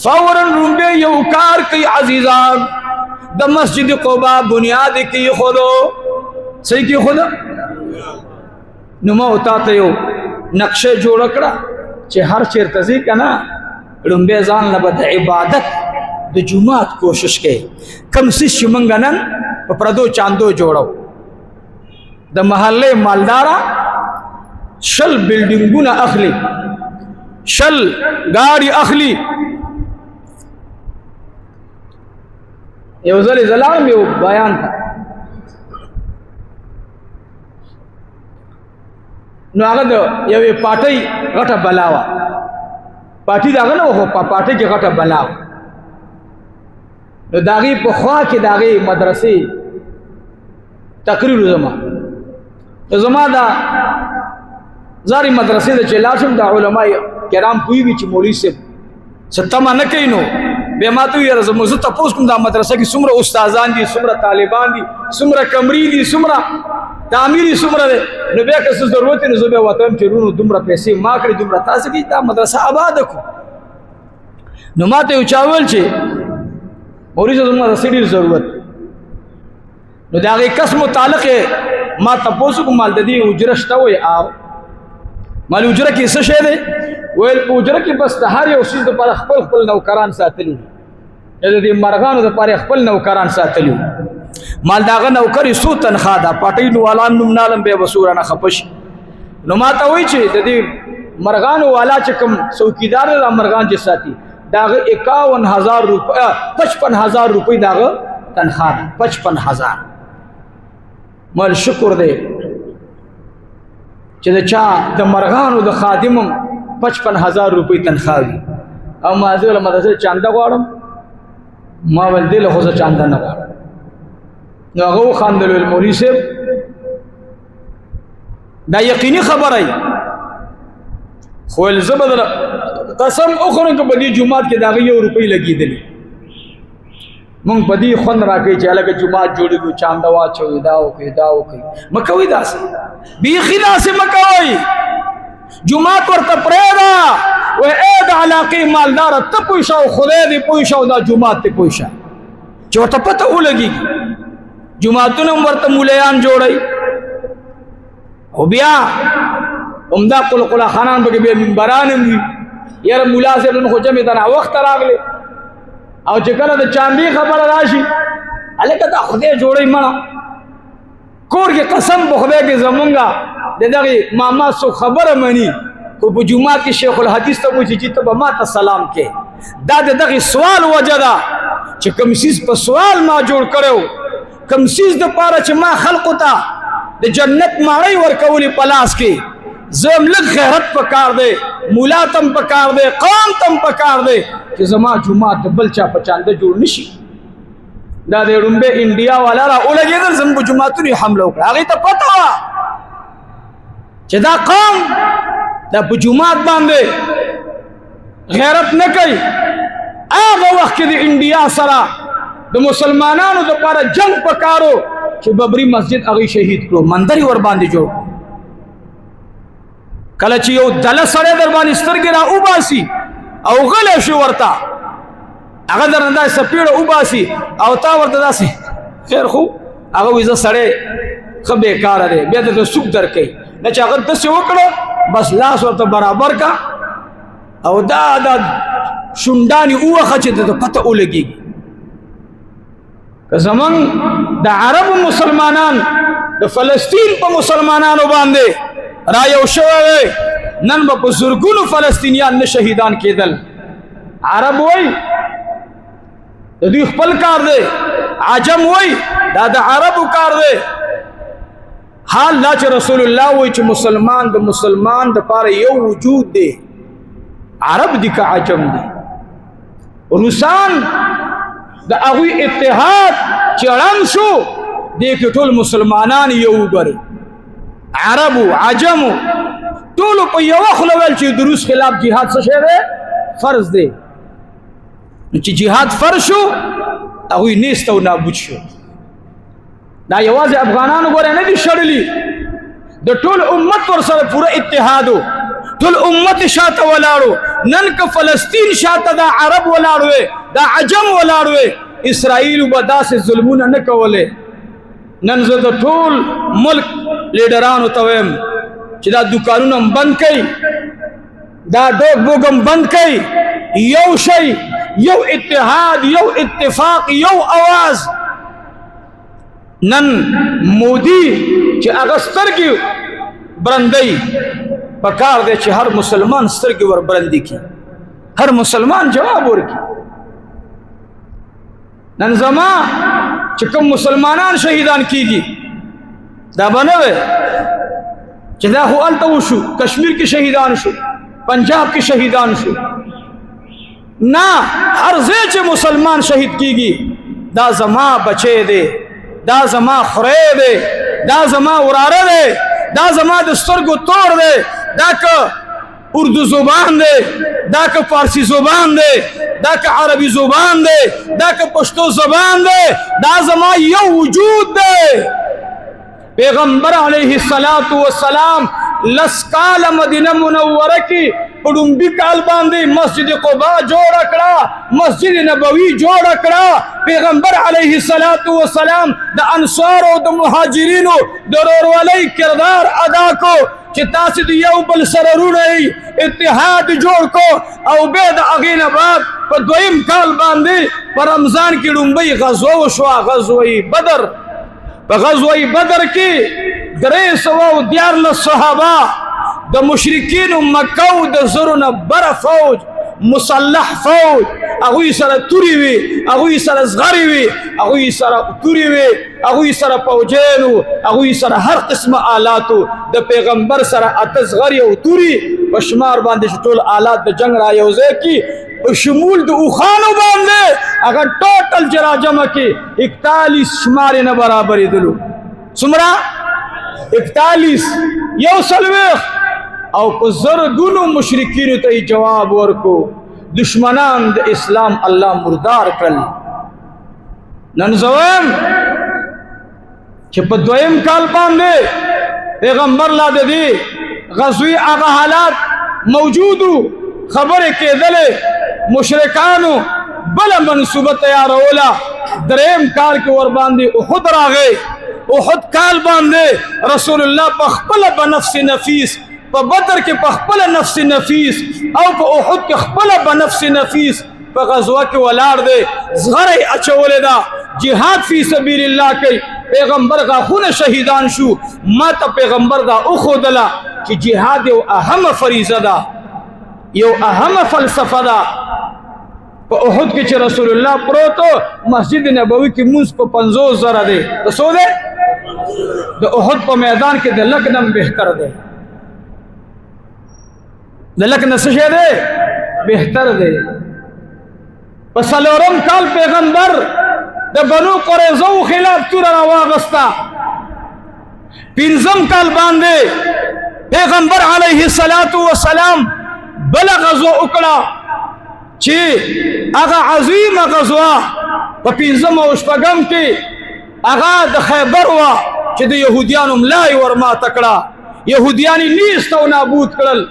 فوراً رنبے یو کار کی عزیزان دا مسجد قبا بنیاد کی خودو صحیح کی خودو نو ما ہوتا ته یو نقشه جوړ کړه چې هر چیرته ځي که نه لومبی ځان له به د عبادت د جومات کوشش کوي کم څیز چې موږ نن په پردو چاندو جوړو د محلې مالداره شل بلډینګونه اخلي شل ګاډي اخلي یو ځلې زلاړم یو بیان ته نو هغه د یوې پاټۍ غټه بلا وه پارټي داغه نه خو په پارټي کې غټه بلاو نو داغي په خوا کې داغي مدرسې تقریر زما دا زاري مدرسې د چلاشم د علماء کرام کوي چې مولوی صاحب ستما نه کینو به ماته یې زموږ زه تاسو کوم دا مدرسې کې څومره استادان دي څومره طالبان دي څومره کمرې دي څومره تعمیري څومره نو بیا که څه ضرورت نه زه به وطن چې رونو دومره پیسې ما کړې دومره تاسو کې دا مدرسه آباد کو نو ماته یو چاول چې مولوی صاحب مدرسې ډېر ضرورت نو دا غي کس متعلق ما تاسو کوم مال د دې اجره شته وي او مال اجره کې څه شه ده ویل اجره کې بس د هر یو شي د پر خپل نوکران ساتلی د دې مرغانو د پر خپل نوکران ساتلی مال داغه نوکر سو تنخواه ده پټي نو والام نوم نالم به وسورانه خپش نو ما ته وای چې د دې مرغانو والا چې کوم څوکیدار د مرغان چې ساتي داغه 51000 روپے 55000 روپے داغه تنخواه 55000 مال شکر دې چې دا چا د مرغانو د خادمم 55000 روپے تنخواه او ما ځول مدرسې چاندا غواړم ما ول دې له خو چاندا نه غواړم نو هغه خاندل مولوی صاحب دا یقیني خبره خو الزبدل قسم اخرن که بدی جمعات کې دا یو روپۍ لګیدلی مونږ بدی خون راکې چې الګ جمعات جوړیږي چاندا واچو دا وکي مکوي داسې بیخي داسې مکوي جمعات ورته پرېدا و اې د علاقې مالدار ته پوښاو خدای دې پوښاو دا جمعات ته پوښا چې ورته پته ولګي جمعاتونه ورته مولیان جوړي او بیا عمدہ قلقلا خانان بګ به منبران وي یاره مولا صاحب خو جمع دنا وخت راغله او چې کله د چاندي خبر راشي الکه دا خدای جوړي مړه کور کې قسم په خدای کې زمونږه دغه ماما سو خبره مني او په جمعه کې شیخ الحدیث ته وایي چې ته به ما ته سلام کې دا دغه سوال وجدا چې کوم سیس په سوال ما جوړ کړو کوم سیس د پاره چې ما خلق ته د جنت ماړی ورکولې پلاس کې زم لږ غیرت پکار دی مولا تم پکار دی قوم تم پکار دی چې زما جمعه د بل چا په چانده جوړ نشي دا د رومبه انډیا والا را اولګېدل زم په جمعهتونی حمله وکړه هغه ته پته وا چې دا قوم دا په جمعات باندې غیرت نه کوي هغه وخت کې د انډیا سره د مسلمانانو د لپاره جنگ پکارو چې ببری مسجد هغه شهید کړو مندري ور باندې جوړ کله چې یو دله سره در باندې سترګې را وباسي او غل شي ورته هغه درنده سپیړه وباسي او تا ورته داسي خیر خو هغه وځه سره خبه کار دی بیا ته سوق درکې نه چې هغه دسه وکړو بس لاس ورته برابر کا او دا شوندانی اوخه چې ته پته ولګي که زمون د عرب مسلمانان د فلسطین په مسلمانانو باندې را یو شوی نن په زرګونو فلسطینیان نه شهیدان کېدل عرب وای د دوی خپل کار دی عجم وای دا د عربو کار دی حال لا چې رسول الله وای چې مسلمان د مسلمان د پاره یو وجود دی عرب دي که عجم دي روسان د هغوی اتحاد چې ړنګ شو دې کې ټول مسلمانان یو وګورئ عربو عجمو ټولو په یوه خوله ویل چې د روس خلاف جهاد څه شی دی فرض دی چې جهاد فرض شو هغوی نیست او نابود شو دا یوازې افغانانو ګوره نه دي شړلي د ټول امت ورسره پوره اتحادو ټول امت شاته ولاړو نن که فلسطین شاته دا عرب ولاړو دا عجم ولاړو اسرائیل به داسې ظلمونه نه کولې نن زه د ټول ملک لیډرانو ته وایم چې دا دکانونه بند کړئ دا ډوګ بوګم بند کړئ یو شی یو اتحاد یو اتفاق یو आवाज نن مودی چې هغه سترګې برندۍ پکار دی چې هر مسلمان سترګې ور برندې کړي هر مسلمان جواب ورکړي نن زما چې کوم مسلمانان شهیدان کیږي دا بنوي چې دا هو الته وشو کشمیر کې شهیدان شو پنجاب کې شهیدان شو نا هر ځای چې مسلمان شهید کیږي دا زما بچی دی، دا زما خوری دی، دا زما وراره دی، دا زما د سترګو تور دی، دا که اردو زبان دی، دا که فارسی زبان دی، دا که عربی زبان دی، دا که پښتو زبان دی، دا زما یو وجود دی. پیغمبر علیہ السلام لس کال مدینه منوره کی پډومبي کال باندې مسجد قباء جوړ کړه، مسجد نبوي جوړ کړه. پیغمبر علیہ السلام د انصار او د مهاجرینو د ورورولۍ کردار ادا کو چې تاسو د یو بل سره رونی اتحاد جوړ کو. او بیا د هغې نه بعد په دویم کال باندې په رمضان کې ډومبۍ غزوه وشوه، غزوه بدر. په غزوه بدر کې 314 صحابه د مشرکینو مکه او د زرو نه بره فوج، مسلح فوج، هغوی سره تورې وي، هغوی سره زغرې وي، هغوی سره تورې وي، هغوی سره فوجین وو، هغوی سره هر قسمه آلاتو. د پیغمبر سره 8 زغرې او تورې په شمار باندې چې ټول آلات د جنگ را یوځای کړي په شمول د اوښانو باندې هغه ټوټل چې را جمع کړي 41 شمارې نه برابرېدلو. څومره؟ 41 یو څلوېښت. او په زرګونو مشرکینو ته جواب ورکو. دشمنان د اسلام الله مردار کړل. نن زویم چې په دویم کال باندې پیغمبر لا د دې غزوی هغه حالات موجودو، خبرې کېدلې، مشرکانو بله منصوبه تیاروله. دریم کال کې ور باندې احد راغی. احد کال باندې رسول الله په خپله بنفس نفیس، په بدر کې په خپله نفس نفیس او په احد کې خپله بنفس نفیس په غزوه کې ولاړ دی. زغره یې اچولې ده، جهاد فی سبیل الله کوي. پیغمبر غاښونه شهیدان شو. ما ته پیغمبر دا وښودله چې جهاد یو اهمه فریضه ده، یو اهمه فلسفه ده. په احد کې چې رسول الله پروتو مسجد نبوي کې مونځ په 50,000 دی. د څو دی؟ د احد په میدان کې د لک نم بهتر دی. د لک نه څه شی دی؟ بهتر دی. په 4م کال پیغمبر د بنو قریظه خلاف توره راواغسته. 5م کال باندې پیغمبر علیه السلام بله غزوه وکړه چې هغه عظیمه غزوه په 5م او 6م کې هغه د خیبر وه چې د یهودیانو ملا یې ورماته کړه. یهودیان یې نیست او نابود کړل.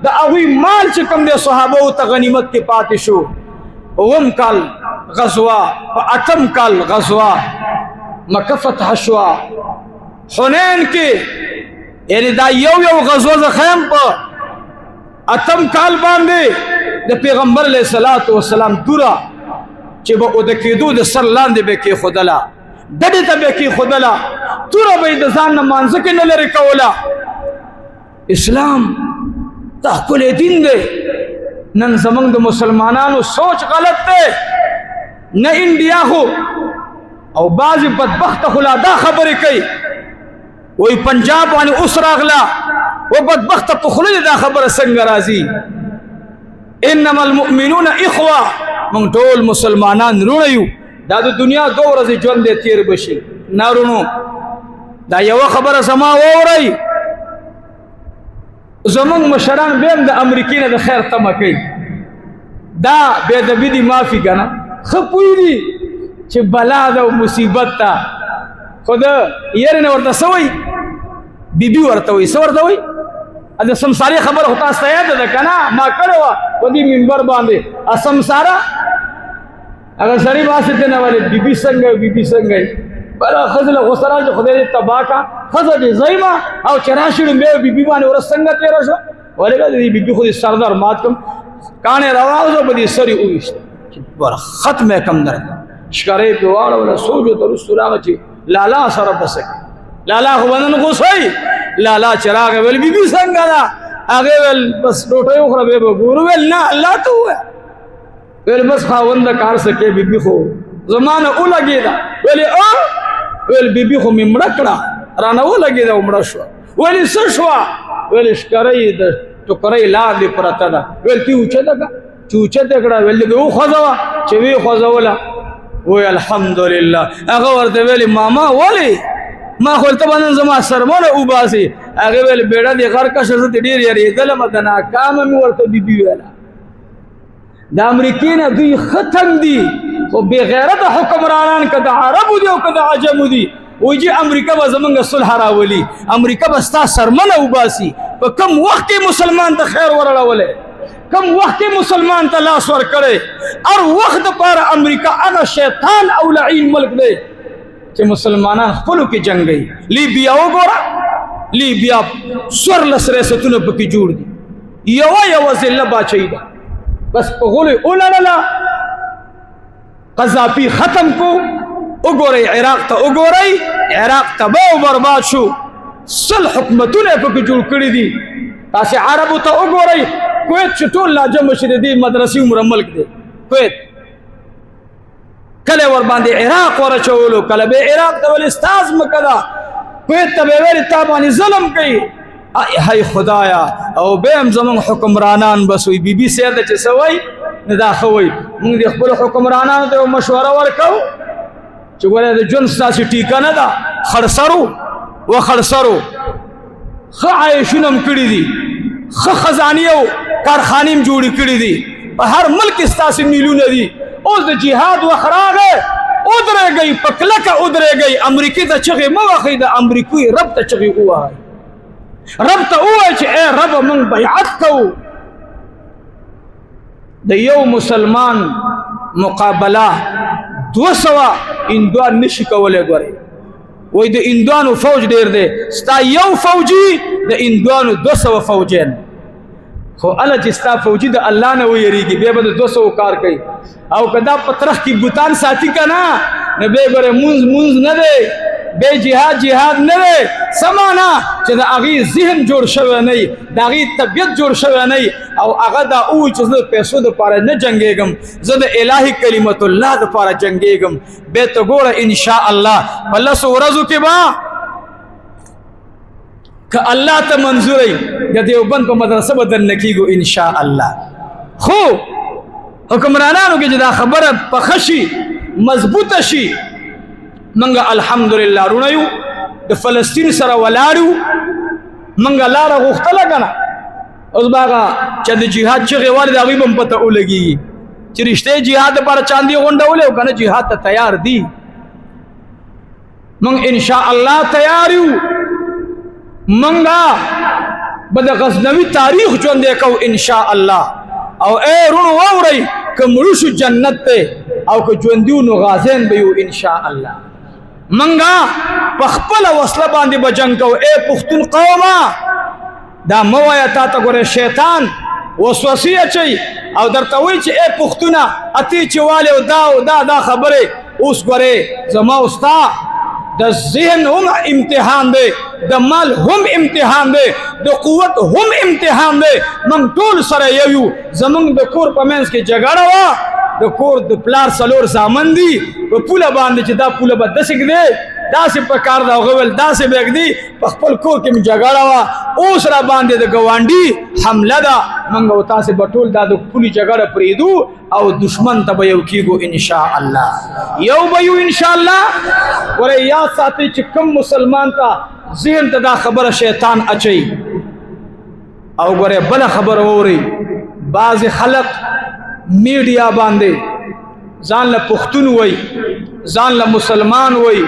د هغوی مال چې کوم دی صحابو ته غنیمت کې پاتې شو. 9م کال غزوه، په 8م کال غزوه مکه فتح شوه. حنین کې یعنی دا یو غزوه زه ښیم په 8م کال باندې د پیغمبر علیه السلام توره چې به د کېدو د سر لاندې به کېښودله، ډډې ته به کېښودله، توره به یې د ځان نه مانځه کې نه لرې کوله. اسلام دا ښکلی دین دی. نن زمونږ د مسلمانانو سوچ غلط دی. نه انډیا خو او بعضې بدبخته خو لا دا خبرې کوي وایي پنجاب باندې اوس راغله و بدبخته په خوله دا خبره څنګه راځي؟ انما المؤمنون اخوه. موږ ټول مسلمانان رونه یو. دا د دنیا 2 ورځې ژوند دی تیر بشي. نه رونو، دا یوه خبره زما واورئ. زمونږ مشران بیا هم د امریکې نه د خیر تمه کوي. دا بېادبي دي معافي که نه، ښه پوهېږي چې بلا ده او مصیبت ده. خو د یېرې نه ورته څه وایي؟ بیبي ورته وایي. څه ورته وایي؟ د سمسارې خبره خو تاسو ته یاده ده که نه؟ ما کړې وه په دې منبر باندې. سمساره هغه سړي باسې ته نه ولې بیبي څنګه بیبي څنګه بله ښځه له غوسه راځي خدای دې تباه کړه. ښځه دې ځایمه او چې راشي ډومبۍ بیبي باندې ورځ څنګه تېره شوه؟ ولې د دې بیبي خو دې سردار مات کړم، کاڼې راواغځو په دې سر یې وویسته چې ختم یې کړم درته. ښکاره یې پرې واړوله. سوچ ورته وروستو راغی چې لالا سره بسه کړي. لالا خو به نن غوسه وي. لالا چې راغی ویل بیبي څنګه ده؟ هغې ویل بس ډوډۍ وخوره بیا به ګورو. ویل نه الله ته ووایه. ویل بس خاونده کار څه کوې بیبي خو زما نه ولګېده. ویلې ویل بیبي خو مې مړه کړه، رانه ولګېده او مړه شوه. ویلې څه شوه؟ ویل ښکره یې د ټوکرۍ لاندې پرته ده. ویل تی اوچته که؟ چوچته کړه ویل دې و خوځوا چې وی خوځوله وی الحمدلله هغه ورته ویلي ماما ولی ما خو ته باندې زما سرمنه وباسي هغه ویل بیړه دې غر کا شزه دې ډیر یریدل مده ناکامه مې ورته بیبي ویله د امریکای نه دوی ختم دي خو بې غیرته حکمرانان که د عربو دي او که د عجمو دي وایي چې امریکا به زمونږ صلح راولي امریکا به ستا سرمنه وباسي په کم وخت کې مسلمان ته خیر ورړولی کم وخت کې مسلمان ته لاس ورکړی هر وخت دپاره امریکا هغه شیطان او لعین ملک دی چې مسلمانان خپلو کې جنګوي لیبیا وګوره لیبیا 14 ریاستونه پکې جوړ دي یوه ذله باچۍ ده بس په غولې ولاړله قذافي ختم کو وګورئ عراق ته وګورئ عراق تباه و برباد شو سل حکومتونه پکې جوړ کړي دي تاسې عربو ته وګورئ کویت چې ټول لاجمع شي د دې مدرسې عمره ملک دی کویت کله ور باندې عراق ورچولو کله به عراق ته ول استاز مکه ده کویت ته به ویل تا باندې ظلم کوي هاي خدایا او بهم زمون حکمرانان بس وي بي بي سي د چې سوي نه دا خوي موږ د خپل حکمرانانو ته مشوره ورکو چې ګوره د جون ساسي ټیکا نه دا خړسرو خ عايشونم کړی دي خ خزانيو کارخانیم جوړ کړی دي په هر ملک استاسي میلیونه دي اوس د جهاد وخراغه ودرېږي پکلکه ودرېږي امریکای ته چغې مو واخی د امریکای رب ته چغې وای رب ته وای چې اے رب من بیعت کوو د یو مسلمان مقابله 200 اندوان نشي کولی ګورئ وای د اندوانو فوج ډیر دی ستا یو فوجي د اندوانو 200 فوجین خو الله چې ستا فوجي د الله نه ویریږي بیا به د 200 کار کوي او کدا پترخ کی بوتان ساتي کنا نه به ګوره مونز نه دی بے جهاد نه دی سمانا چې د هغې ذهن جوړ شوی نه د هغې طبیعت جوړ شوی نه او هغه دا ووایي چې زه د پیسو دپاره نه جنګېږم زه د الهي کلمت الله دپاره جنګېږم بیا ته ګوره انشاءالله په 10 ورځو کې به که الله ته منظوری د دیوبند په مدرسه به دننه کېږو انشاءالله خو حکمرانانو کې چې دا خبره پخه شي مضبوطه شي منګه الحمدلله رونیو د فلسطین سره ولاړو منګه لاره غوښتله کنه اوس باغه چې د جهاد چغې والي د هغوی به هم پته ولګېږي چې رښتیا جهاد دپاره چاندي غونډولې او که نه جهاد ته تیار دي منګ انشاءالله تیار یو منګه به د غزنوي تاریخ ژوندی کوو انشاءالله او ای رونو واورئ که مړو شو جنت دی او که ژوندي وو نو غازیان به یو انشاءالله منګه په خپله وسله باندې به جنګ کوو ای پښتون قومه دا مه وایه تا ته ګورې شیطان وسوسې اچوي او درته وایي چې ای پښتونه اتې چې والې او دا او دا خبرې اوس ګورې زما او ستا د ذهن هم امتحان دی د مال هم امتحان دی د قوت هم امتحان دی موږ ټول سره یو یو زموږ د کور په منځ کې جګړه وه د کور د پلار څلور زامن دي په پوله باندې چې دا پوله به داسې ږدي داسې په کار د هغه ویل داسې به ږدي په خپل کور کې مې جګړه وه اوس را باندې د ګاونډي حمله ده موږ او تاسې به ټول دا د پولې جګړه پرېږدو او دشمن ته به یو کېږو انشاءالله یو به یو انشاءالله ګورئ یاد ساتئ چې کوم مسلمان ته ذهن ته دا خبره شیطان اچوي او ګورئ بله خبره واورئ بعضې خلق میډیا باندې ځان له پښتون وای ځان له مسلمان وای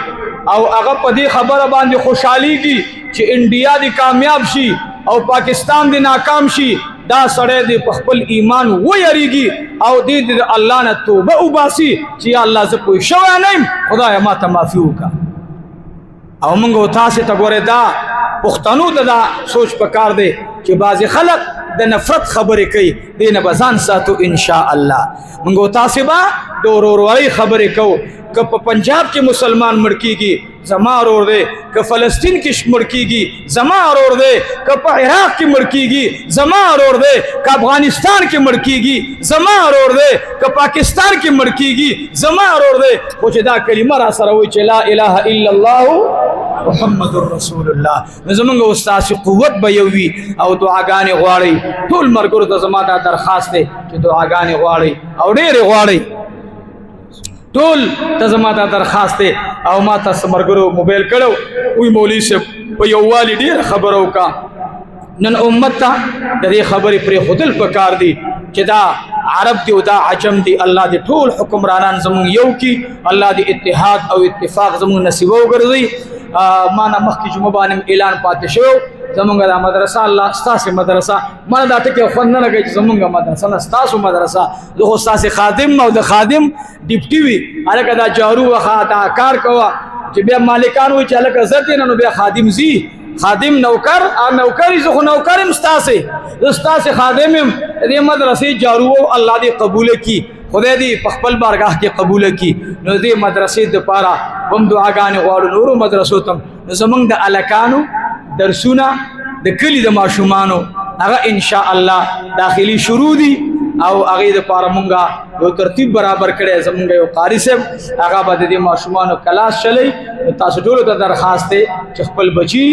او هغه په دې خبره باندې خوشحاليږي چې انډیا دې کامیاب شي او پاکستان دې ناکام شي دا سړی دې په خپل ایمان ویریږي او دې د الله نه توبه وباسي چې یا الله زه پوه شوی نه یم خدایه ما ته معافي وکړه او موږ تاسې ته ګورې دا پښتنو ته دا سوچ پکار دی چې بعضې خلک د نفرت خبرې کوي دې نه به ځان ساتو انشاءالله موږ تاسې به د ورورولۍ خبرې کوو که په پنجاب کې مسلمان مړ کېږي زما ورور دی که فلسطین کې مړ کېږي زما ورور دی که په عراق کې مړ کېږي زما ورور دی که افغانستان کې مړ کېږي زما ورور دی که پاکستان کې مړ کېږي زما ورور دی خو چې دا کلمه را سره وایي چې لا اله الا الله محمد رسول الله. زمونږ استاد قوت به یوي او دعاګانې غواړي. ټول مرګرو ته زما دا درخواست دی چې دعاګانې غواړي او ډېرې غواړي. ټول ته زما دا درخواست دی. او ما تاسو مرګرو موبایل کړو وی مولوي صاحب په یووالي ډېره خبره وکړه. نن امت ته د دې خبرې پرې ښودل پکار دي چې دا عرب دی او دا عجم دی. الله دې ټول حکمرانان زمونږ یو کړي. الله دې اتحاد او اتفاق زمونږ نصیب وګرځي. ما نه مخکې جمعه باندې اعلان پاتې شو زمونږ دا مدرسه الله ستاسې مدرسه ما دا ټکي خوند نه لګي چې زمونږ مدرسه نه ستاسو مدرسه. زه خو ستاسې خادم او د خادم ډیپټي وي هلکه دا جارو وخه دا کار کوه چې بیا مالکان وایي چې هلکه زه دې نه نو بیا خادم ځي خادم نوکر نوکر زه خو نوکر یم ستاسې زه ستاسې خادم یم. دې مدرسې جارو الله دې قبول کړي خدای دې په خپل بارګاه کې قبول کړي. نو دې مدرسې دپاره هم دعاګانې غواړو نورو مدرسو ته. نو زمونږ د الکانو درسونه د کلي د ماشومانو هغه انشاء الله داخلي شروع دي او هغې دپاره مونږه یو ترتیب برابر کړی. زمونږ یو قاري صاحب هغه به د دې ماشومانو کلاس چلی. تاسو ټولو ته درخواست دی چې خپل بچي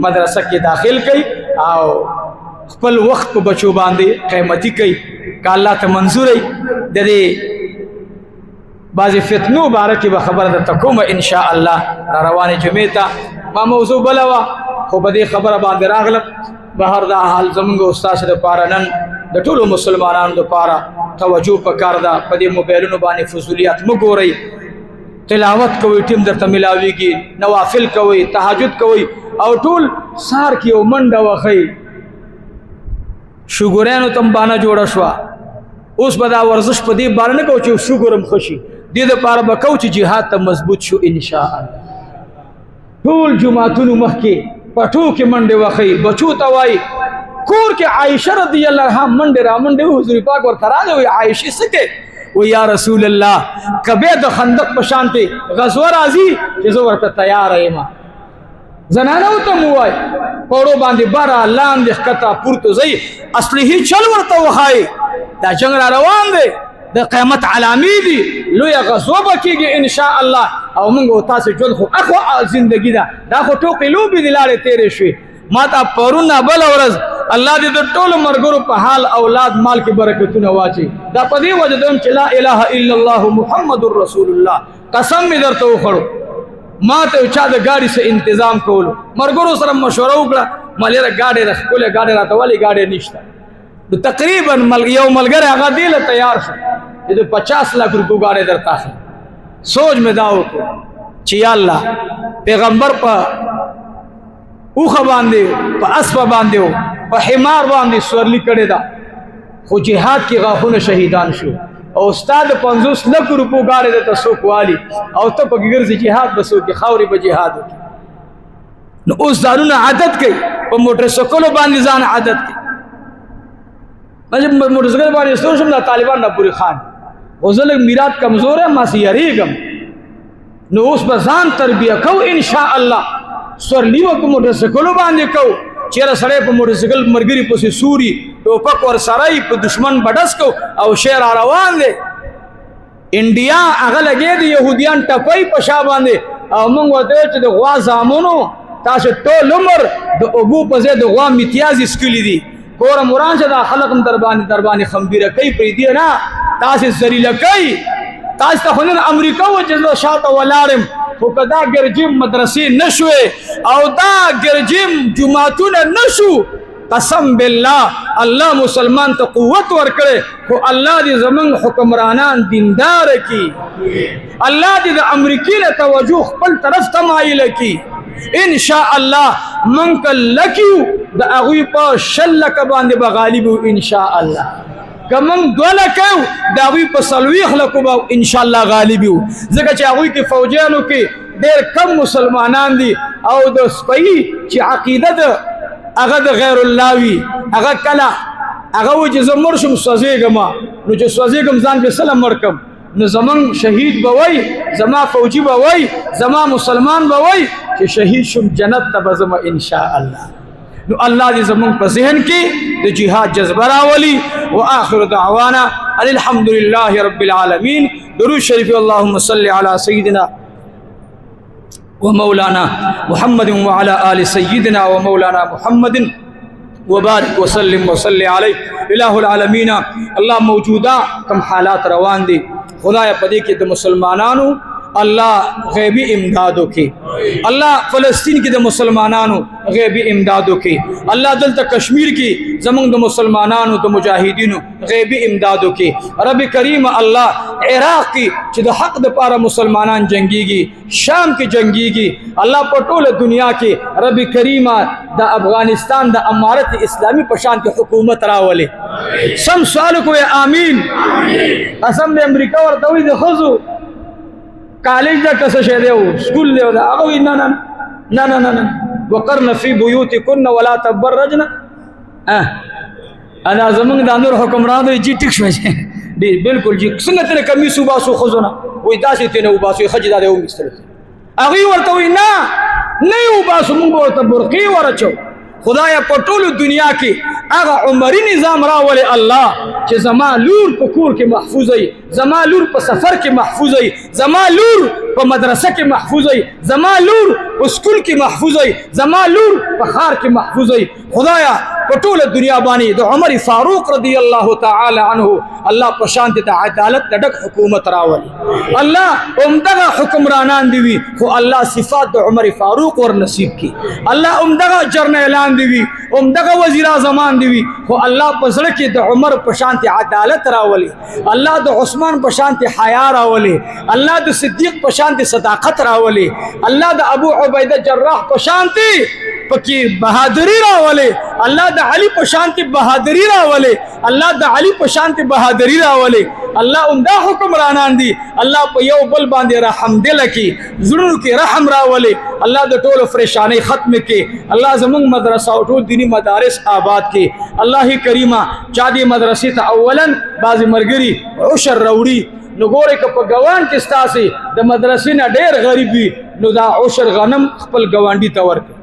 مدرسه کې داخل کړئ او خپل وخت په بچو باندې قیمتي کړئ که الله ته منظور ای. د دې بعضې فتنو باره کې به خبره درته کومه انشاء الله را روانې جمعې ته. ما موضوع بله وه خو په دې خبره باندې راغلم. بهر دا حال زمونږ استاسو دپاره نن د ټولو مسلمانانو دپاره توجه پکار ده. په دې موبایلونو باندې فضولیات مه ګورئ. تلاوت کوئ ټیم درته ملاویږي نوافل کوئ تهجد کوئ او ټول سهار کې یو منډه وښئ. شوګریانو ته هم بانه جوړه شوه. اوس به دا ورزش په دې باره نه کوو چې شوګر هم ښه شي. دې دپاره به کوو چې جهاد ته مضبوط شو انشاء الله. ټول جماعتونو مخکې پټو کې منډې وښئ. بچو ته وایي کور کې عایشه رضی الله عنها منډې را منډې حضور پاک ورته راغی وایي عایشې څه کې وایي یا رسول الله که بیا د خندق په شانتې غزوه راځي چې زه ورته تیاره یم. زنانو ته مو وایي پوړو باندې بره لاندې ښکته پورته ځئ اصلي چل ورته وښایي. دا جنګ را روان دی د قیامت علامې دي لویه غزوه به کېږي انشاء الله. او موږ او تاسې ژوند خو اخو زندګي ده دا خو ټوقې لوبې دي لاړې تېرې شوې. ما ته پرون بله ورځ الله دې د ټولو مرګرو په حال اولاد مال کې برکتونه واچي. دا په دې وجه دوم چې لا اله الا الله محمد رسول الله قسم مې درته وخوړو. ما ته چا د ګاډي څه انتظام کولو مرګرو سره مشوره وکړه ملیره ګاډي د ښکلې ګاډي راته ولې ګاډي نشته. نو تقریبا یو ملګری هغه دې له تیار شو چې د 50 لک روپو ګاډي درته اخلي. سوچ مې دا وکړو چې یا الله پیغمبر په اوخه باندې په اسپه باندې په حمار باندې سورلی کړې ده خو جهاد کې غاښونه شهیدان شو او استاد 50 لک روپو ګاډي درته څوک والي او ته پکې ګرځې جهاد به څوک خاورې به جهاد وکړي. نو اوس ځانونه عادت کوي په موټر سایکلو باندې ځان عادت کوي. موټر سایکل باندې ستور شم دا طالبان نه پورې خان خو زه لږ میرات کمزور یم ماسې یریږم. نو اوس به ځان تربیه کوو انشاء الله. سورلی به په موټر سایکلو باندې کوو چېرې سړی په موټر سایکل ملګري پسې سوري ټوپک ورسره یي په دشمن به ډس کوو او شی را روان دی. انډیا هغه لګې د یهودیان ټپۍ په شا باندې او موږ ورته ویل چې د غوا زامنو تاسو ټول عمر د اوبو په ځای د غوا میتیازې څکلي دي. کوره مران چې دا خلق هم در باندې خمبیره کوي پرېږدي نه تاسې ذلیله کوي. تاسو ته خو نن امریکا و چې زه شاته ولاړم خو که دا ګرجیم مدرسې نه شوې او دا ګرجیم جوماتونه نه شو قسم بالله الله مسلمان ته قوت ورکړي خو الله دې زمونږ حکمرانان دیندار کړي. الله دې د امریکې له توجه خپل طرف ته مایله کړي انشاء الله. موږ که لکیو د هغوی په 100 لکه باندې به غالب یو انشاء الله. که موږ 2 لکه یو د هغوی په 40 لکو به انشاء الله غالب یو. ځکه چې هغوی کې فوجیانو کې ډېر کم مسلمانان دي او د سپۍ چې عقیده ده هغه د غیر الله وي هغه کله هغه وایي چې زه مړ شم سوځېږم نو چې سوځېږم ځان به سله مړ کړم نو زمونږ شهید به وایي زما فوجي به وایي زما مسلمان به وایي چې شهید شم جنت ته به ځم انشاء الله. نو الله دې زمونږ په ذهن کې د جهاد جذبه راولي. وآخر دعوانا ان الحمد لله رب العالمین. درود شریف اللهم صل علی سیدنا ومولانا محمد وعلى آل سيدنا ومولانا محمد وبارك وسلم وصلی علیہ الہ العالمین. اللہ موجودہ کم حالات روان دی خدای پدی کی د مسلمانانو اللہ غیبی امدادو کی، اللہ فلسطین کی د مسلمانانو غیبی امدادو کی، اللہ دلتا کشمیر کی زمان د مسلمانانو د مجاہدینو غیبی امدادو کی. رب کریم اللہ عراق کی چی د حق د پارا مسلمانان جنگی گی، شام کی جنگی گی، اللہ پٹول دنیا کی رب کریم دا افغانستان دا امارت اسلامی پشان کی حکومت راولے. سم سوالو کو آمین. قسم دے امریکہ ورطوی دے خضو کالج دا کس شے دے سکول دے دا اگوی نا نا نا نا نا وقرن فی بیوتکن ولا تبرجن. انا زمان دا نور حکمران دے جی ٹک شوئے جی بالکل جی سنت نے کمیسو باسو خضونا وی دا سی تینے باسو خج دا دے او مستر اگوی ورطوی نا نہیں باسو منگ بورتا برقی ورچو. خدایا پٹول دنیا کی اگا عمری نظام راولے اللہ کہ زمان لور پا کور کے محفوظ ہے، زمان لور پا سفر کے محفوظ ہے، زمان لور پا مدرسہ کے محفوظ ہے، زمان لور پا سکول کے محفوظ ہے، زمان لور پا خار کے محفوظ ہے. خدایا پٹول دنیا بانی دو عمر فاروق رضی اللہ تعالی عنہ اللہ پشانت تا عدالت ڈک حکومت راولی. اللہ امدغا حکمرانان دیوی خو اللہ صفات دو عمر فاروق ور نصیب کی. اللہ امدغا جرنیلان دیوی، امدغا وزیر اعظمان دیوی خو اللہ پزڑکی دو عمر پشانت عدالت راولی، اللہ دو عثمان پشانت حیا راولی، اللہ دو صدیق پشانت صداقت راولی، اللہ دو ابو عبیدہ جراح پشانتی پکی بہادری راولے، اللہ دا علی پشانتی بہادری راولے، اللہ دا علی پشانتی بہادری راولے. اللہ امدہ حکمرانان دی اللہ پا یو بل باندے رحم دل کی ضرور کی رحم راولے. اللہ دا طول فریشانی ختم کے، اللہ زمان مدرسہ اٹھو دینی مدارس آباد کے. اللہ کریمہ چادی مدرسی تا اولا بازی مرگری عشر روڑی نگورے کا پا گوان کستا سے دا مدرسی نا دیر غریبی نو دا عشر غنم خپل گوانڈی تور کے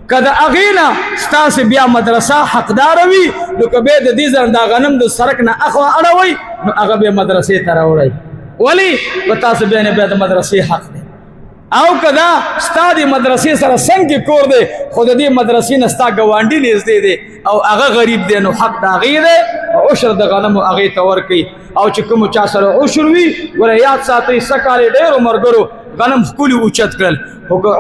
کدا اغینا ستا سے بیا مدرسہ حقدار ہوئی نو کبھی دا دیزن دا غنم دا سرک نا اخوا اڑوئی نو اغا بیا مدرسی تراوڑائی ولی بتا سے بیا نے بیا دا مدرسی حق دے او کدا ستا دی مدرسی سر سنگ کی کور دے خود دی مدرسی نستا گوانڈی نیز دے دے او اغا غریب دے نو حق دا غی دے عشر دا غنم اغی تور کی او چکمو چا سر عشر وی ورہ یاد ساتھی سکالی دیر مرگرو غنم کلی اوچت کرل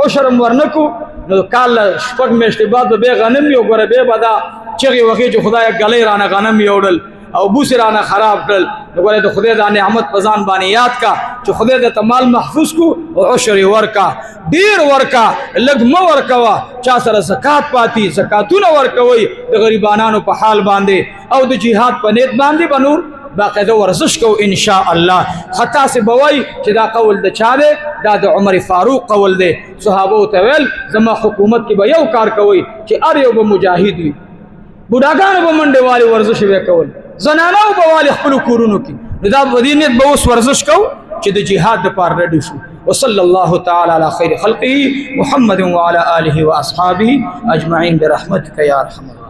عشر ورنکو نو کال شپږ میاشتې بعد به غنم یو ګوره به بدا چغې وخی چې خدای غلې رانه غنم یوړل او بوس رانه خراب کړل نو ګوره د خدای د نعمت پزان باندې یاد کا چې خدای د تمال محفوظ کو او عشر ورکا ډیر ورکا لګم ورکوا چا سره زکات پاتی زکاتونه ورکوي د غریبانو په حال باندې او د جهاد په نیت باندې بنور باقاعدہ ورزش کو انشاء اللہ. خطا سے بوائی کہ دا قول دا چاہے دا دا عمر فاروق قول دے صحابہ تویل زما حکومت کی بیو کار کوئی کہ اریو با مجاہد ہوئی بوداگانو با منڈے والی ورزش بے قول زنانو با والی خپلو کورونو کی دا بدینیت باوس ورزش کو کہ دا جہاد دا پار ریڈی شو. وصلی اللہ تعالی علی خیر خلقی محمد وعلی آلہ و اصحابہ اجمعین برحمتک یا رحمت.